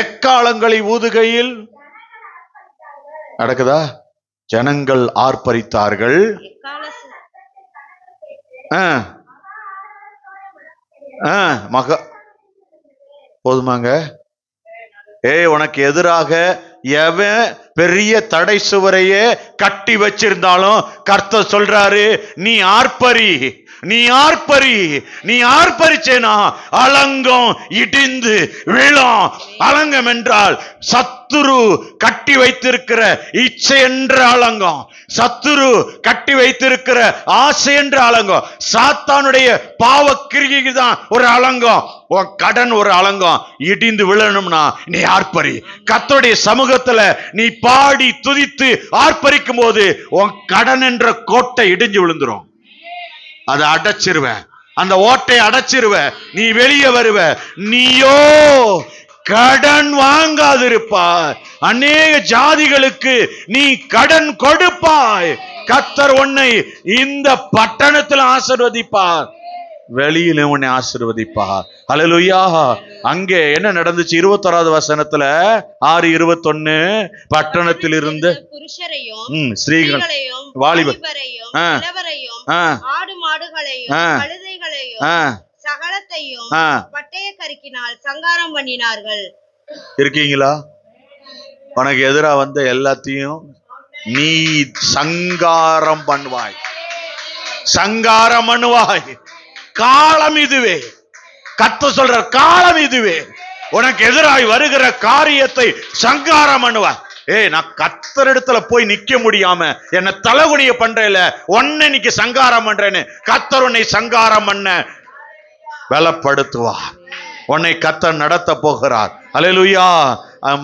எக்காலங்களை ஊதுகையில் நடக்குதா? ஜனங்கள் ஆர்ப்பரித்தார்கள். போதுமாங்க? உனக்கு எதிராக எவன் பெரிய தடை சுவரையே கட்டி வச்சிருந்தாலும் கர்த்தர் சொல்றாரு, நீ ஆர்ப்பரி, நீ ஆர்ப்பரி, நீ ஆர்ப்பரிச்சேனா அலங்கம் இடிந்து விழும். அலங்கம் என்றால் சத்துரு கட்டி வைத்திருக்கிற இச்சை என்ற அலங்கம், சத்துரு கட்டி வைத்திருக்கிற ஆசை என்ற அலங்கம், சாத்தானுடைய பாவ கிரியை தான் ஒரு அலங்கம். உன் கடன் ஒரு அலங்கம் இடிந்து விழணும்னா நீ ஆர்ப்பரி. கர்த்தருடைய சமூகத்துல நீ பாடி துதித்து ஆர்ப்பரிக்கும் போது உன் கடன் என்ற கோட்டை இடிஞ்சு விழுந்துரும். அதை அடைச்சிருவேன், அந்த ஓட்டை அடைச்சிருவேன், நீ வெளியே வருவ. நீயோ கடன் வாங்காதிருப்பாய், அநேக ஜாதிகளுக்கு நீ கடன் கொடுப்பாய். கர்த்தர் உன்னை இந்த பட்டணத்தில் ஆசீர்வதிப்பார், வெளியில உன்னை ஆசீர்வதிப்பார். அல்லேலூயா. அங்கே என்ன நடந்துச்சு? 21வது வசனத்துல 6:21 பட்டணத்தில் இருந்து புருஷரையும் ஸ்திரீகளையும் வாலிபரையும் ஆடு மாடுகளையும் கழுதைகளையும் சகலத்தையும் பட்டய கருக்கினால் சங்காரம் பண்ணினார்கள். இருக்கீங்களா? உனக்கு எதிரா வந்த எல்லாத்தையும் நீ சங்காரம் பண்ணுவாய், சங்காரம் பண்ணுவாய். காலம் இதுவே. கர்த்தர் சொல்ற காலம் இதுவே. உனக்கு எதிராய் வருகிற காரியத்தை சங்காரம் பண்ணுவாய். நான் கர்த்தர் இடத்துல போய் நிக்க முடியாம என்ன தலகுனிய பண்றேல, உன்னை இன்னைக்கு சங்காரம் பண்றேன்னு கர்த்தர் உன்னை சங்காரம் பண்ண பலப்படுத்துவார். உன்னை கர்த்தர் நடத்த போகிறார். அல்லேலூயா.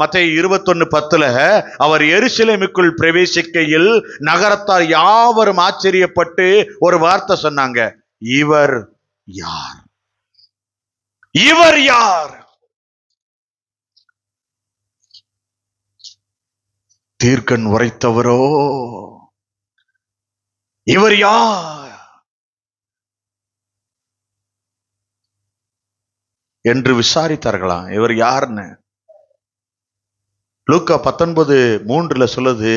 மத்தேயு 21:10 அவர் எருசலேமுக்குள் பிரவேசிக்கையில் நகரத்தார் யாவரும் ஆச்சரியப்பட்டு ஒரு வார்த்தை சொன்னாங்க, இவர் யார்? இவர் யார்? தீர்க்கன் உரைத்தவரோ? இவர் யார் என்று விசாரித்தார்களாம். இவர் யாருன்னு. லூக்கா 19:3 சொல்லுது,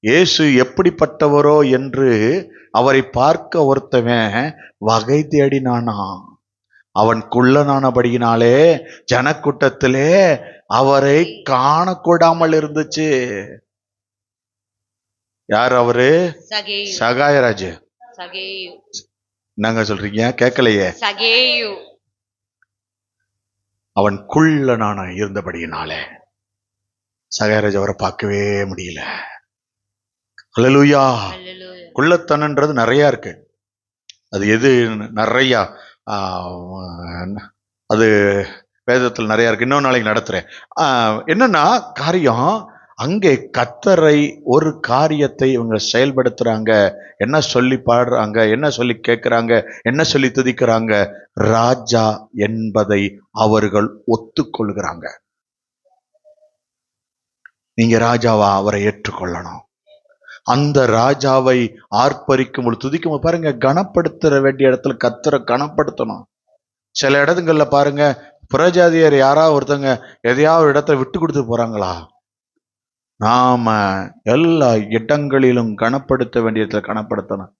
இயேசு எப்படிப்பட்டவரோ என்று அவரை பார்க்க ஒருத்தவன் வகை தேடினானா. அவன் குள்ளனானபடியினாலே ஜனக்கூட்டத்திலே அவரை காணக்கூடாமல் இருந்துச்சு. யார் அவரு? சகாயராஜ். என்னங்க சொல்றீங்க? கேட்கலையே. அவன் குள்ளனான இருந்தபடியினாலே சகாயராஜ் அவரை பார்க்கவே முடியல. அல்லேலூயா. குள்ளத்தனன்றது நிறைய இருக்கு. அது எது? நிறைய அது வேதத்தில் நிறைய இருக்கு. இன்னொரு நாளைக்கு நடத்துறேன். என்னன்னா காரியம், அங்கே கர்த்தரை ஒரு காரியத்தை இவங்க செயல்படுத்துறாங்க. என்ன சொல்லி பாடுறாங்க, என்ன சொல்லி கேட்கிறாங்க, என்ன சொல்லி துதிக்கிறாங்க? ராஜா என்பதை அவர்கள் ஒத்துக்கொள்கிறாங்க. நீங்க ராஜாவா? அவரை ஏற்றுக்கொள்ளணும். அந்த ராஜாவை ஆர்ப்பரிக்கும் துதிக்கும் பாருங்க, கனப்படுத்துற வேண்டிய இடத்துல கர்த்தரை கனப்படுத்தணும். சில இடங்கள்ல பாருங்க, புறஜாதியர் யாராவது ஒருத்தங்க எதையாவது இடத்துல விட்டு கொடுத்து போறாங்களா? நாம எல்லா இடங்களிலும் கனப்படுத்த வேண்டியதை கனப்படுத்தணும்.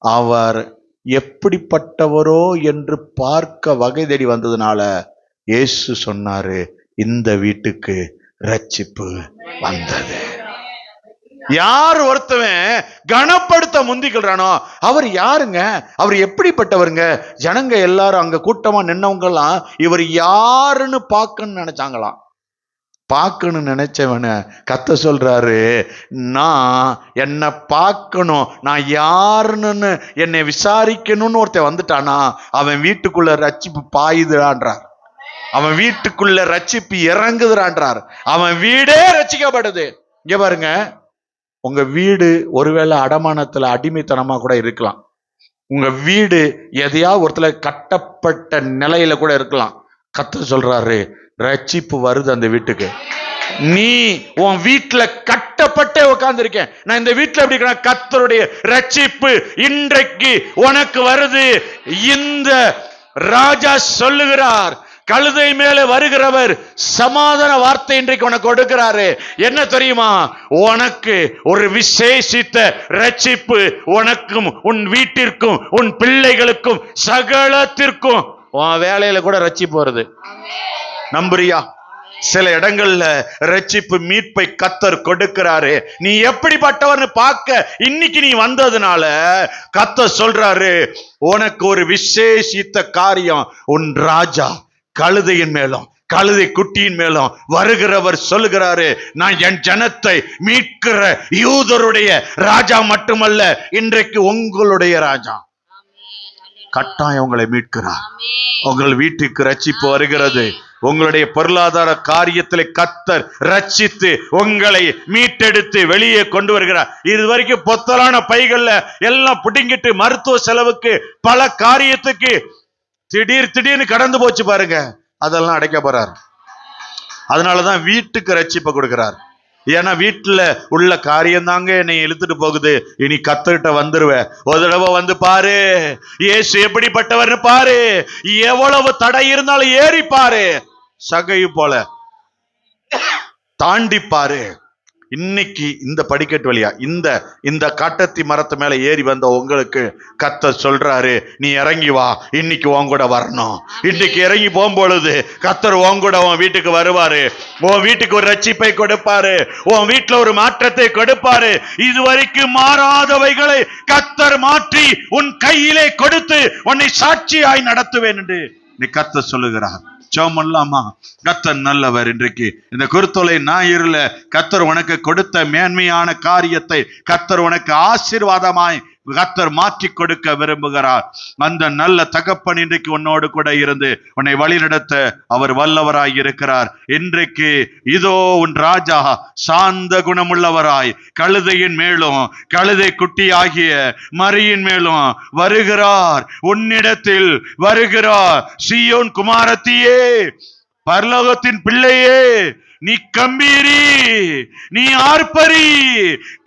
அவர் எப்படிப்பட்டவரோ என்று பார்க்க வகை தேடி வந்ததுனால இயேசு சொன்னாரு, இந்த வீட்டுக்கு ரட்சிப்பு வந்தது. யார் ஒருத்தவன் கனப்படுத்த முந்திக்கிறானோ அவர் யாருங்க? அவர் எப்படிப்பட்டவருங்க? ஜனங்க எல்லாரும் அங்க கூட்டமா நின்னவங்க எல்லாம் இவர் யாருன்னு பார்க்கணும்னு நினைச்சாங்களாம். பார்க்கணும் நினைச்சவன கத்த சொல்றாரு, நான் என்ன பார்க்கணும், நான் யாருன்னு என்னை விசாரிக்கணும்னு ஒருத்தன் வந்துட்டானா அவன் வீட்டுக்குள்ள ரட்சிப்பு பாயுதுறான்றார். அவன் வீட்டுக்குள்ள ரட்சிப்பு இறங்குதுறான்றார். அவன் வீடே ரட்சிக்கப்படுது. இங்க பாருங்க, உங்க வீடு ஒருவேளை அடமானத்துல அடிமைத்தனமா கூட இருக்கலாம். உங்க வீடு எதையாவது ஒருத்தல கட்டப்பட்ட நிலையில கூட இருக்கலாம். கர்த்தர் சொல்றாரு, ரட்சிப்பு வருது அந்த வீட்டுக்கு. நீ உன் வீட்டுல கட்டப்பட்டே உட்கார்ந்து இருக்கேன், நான் இந்த வீட்டுல எப்படி இருக்கேன்? கர்த்தருடைய ரட்சிப்பு இன்றைக்கு உனக்கு வருது. இந்த ராஜா சொல்லுகிறார், கழுதை மேல வருகிறவர் சமாதான வார்த்தை இன்றைக்கு உனக்கு கொடுக்கிறாரு. என்ன தெரியுமா? உனக்கு ஒரு விசேஷித்த ரட்சிப்பு, உனக்கும் உன் வீட்டிற்கும் உன் பிள்ளைகளுக்கும் சகலத்திற்கும் உன் வேலையில கூட ரட்சிப்பு வருது. நம்புறியா? சில இடங்கள்ல ரட்சிப்பு மீட்பை கர்த்தர் கொடுக்கிறாரு. நீ எப்படிப்பட்டவர்னு பார்க்க இன்னைக்கு நீ வந்ததுனால கர்த்தர் சொல்றாரு, உனக்கு ஒரு விசேஷித்த காரியம். உன் ராஜா கழுதையின் மேலும் கழுதை குட்டியின் மேலும் வருகிறவர் சொல்லுகிறாரு, நான் என் ஜனத்தை மீட்கிற யூதருடைய ராஜா மட்டுமல்ல, இன்றைக்கு உங்களுடைய ராஜா. கட்டாயம் உங்களை மீட்கிறார். உங்கள் வீட்டுக்கு ரட்சிப்பு வருகிறது. உங்களுடைய பொருளாதார காரியத்திலே கர்த்தர் ரட்சித்து உங்களை மீட்டெடுத்து வெளியே கொண்டு வருகிறார். இது வரைக்கும் பொத்தலான பைகள்ல எல்லாம் புடிங்கிட்டு மருத்துவ செலவுக்கு பல காரியத்துக்கு திடீர்னு கடந்து போச்சு பாருங்க, அதெல்லாம் அடைக்க போறார். அதனாலதான் வீட்டுக்கு ரட்சிப்பை கொடுக்கிறார். ஏன்னா வீட்டுல உள்ள காரியம் தாங்க என்னை இழுத்துட்டு போகுது. இனி கர்த்தர்கிட்ட வந்துருவேன். ஒரு தடவை வந்து பாரு, இயேசு எப்படிப்பட்டவர்னு பாரு. எவ்வளவு தடை இருந்தாலும் ஏறி பாரு, சகையு போல தாண்டி பாரு. இன்னைக்கு இந்த படிக்கட்டு வழியா இந்த காட்டத்தி மரத்து மேல ஏறி வந்த உங்களுக்கு கர்த்தர் சொல்றாரு, நீ இறங்கி வா, இன்னைக்கு உன் கூட வரணும். இன்னைக்கு இறங்கி போகும்பொழுது கர்த்தர் உன் கூட உன் வீட்டுக்கு வருவாரு. உன் வீட்டுக்கு ஒரு ரட்சிப்பை கொடுப்பாரு. உன் வீட்டுல ஒரு மாற்றத்தை கொடுப்பாரு. இதுவரைக்கும் மாறாதவைகளை கர்த்தர் மாற்றி உன் கையிலே கொடுத்து உன்னை சாட்சியாய் நடத்துவேன் என்று நீ கர்த்தர் சொல்லுகிறார். ஜெபம்லாமா? கர்த்தர் நல்லவர். இன்றைக்கு இந்த குருத்தோலை ஞாயிறுல கர்த்தர் உனக்கு கொடுத்த மேன்மையான காரியத்தை கர்த்தர் உனக்கு ஆசீர்வாதமாய் கர்த்தர் மாற்றி கொடுக்க விரும்புகிறார். அந்த நல்ல தகப்பன் இன்றைக்கு உன்னோடு கூட இருந்து உன்னை வழிநடத்த அவர் வல்லவராய் இருக்கிறார். இன்றைக்கு இதோ உன் ராஜா சாந்த குணமுள்ளவராய் கழுதையின் மேலும் கழுதை குட்டி ஆகிய மரியின் மேலும் வருகிறார். உன்னிடத்தில் வருகிறார். சீயோன் குமாரத்தியே, பரலோகத்தின் பிள்ளையே, நீ கம்பீரி, நீ ஆர்ப்பரி,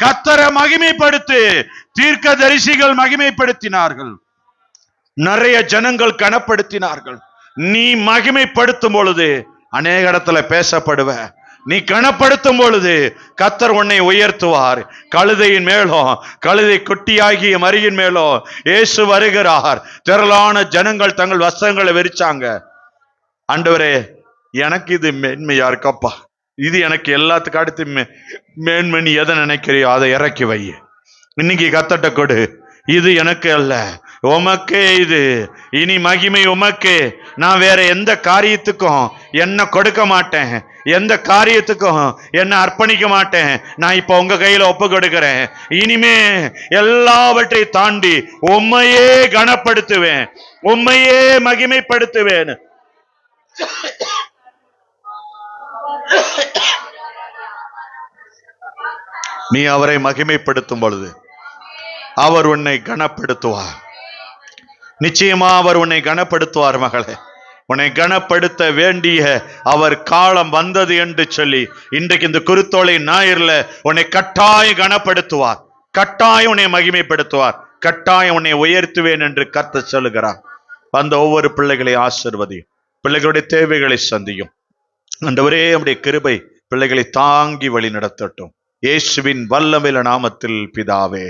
கர்த்தரை மகிமைப்படுத்து. தீர்க்கதரிசிகள் மகிமைப்படுத்தினார்கள், நிறைய ஜனங்கள் கனப்படுத்தினார்கள். நீ மகிமைப்படுத்தும் பொழுது அநேக இடத்துல பேசப்படுவ. நீ கனப்படுத்தும் பொழுது கர்த்தர் உன்னை உயர்த்துவார். கழுதையின் மேலும் கழுதை குட்டியாகிய மரியின் மேலும் இயேசு வருகிறார். திரளான ஜனங்கள் தங்கள் வஸ்திரங்களை விரிச்சாங்க. ஆண்டவரே, எனக்கு இது மேன்மையா இருக்கப்பா, இது எனக்கு எல்லாத்துக்கு அடுத்து மேன்மை, நீ எதை நினைக்கிறியோ அதை இறக்கி வை. இன்னைக்கு கர்த்தர்ட்ட கொடு. இது எனக்கு அல்ல, உமக்கே இது. இனி மகிமை உமக்கே. நான் வேற எந்த காரியத்துக்கும் என்ன கொடுக்க மாட்டேன், எந்த காரியத்துக்கும் என்ன அர்ப்பணிக்க மாட்டேன். நான் இப்ப உங்க கையில ஒப்பு கொடுக்கிறேன். இனிமே எல்லாவற்றை தாண்டி உம்மையே கனப்படுத்துவேன், உம்மையே மகிமைப்படுத்துவேன். நீ அவரை மகிமைப்படுத்தும் பொழுது அவர் உன்னை கனப்படுத்துவார். நிச்சயமா அவர் உன்னை கனப்படுத்துவார் மகளே. உன்னை கனப்படுத்த வேண்டிய அவர் காலம் வந்தது என்று சொல்லி இன்றைக்கு இந்த குருத்தோலை ஞாயிறுல உன்னை கட்டாயம் கனப்படுத்துவார், கட்டாயம் உன்னை மகிமைப்படுத்துவார், கட்டாயம் உன்னை உயர்த்துவேன் என்று கர்த்தர் சொல்லுகிறார். வந்த ஒவ்வொரு பிள்ளைகளை ஆசீர்வதியும், பிள்ளைகளுடைய தேவைகளை சந்தியும். ஆண்டவரே, நம்முடைய கிருபை பிள்ளைகளை தாங்கி வழி நடத்தட்டும். இயேசுவின் வல்லமையுள்ள நாமத்தில் பிதாவே.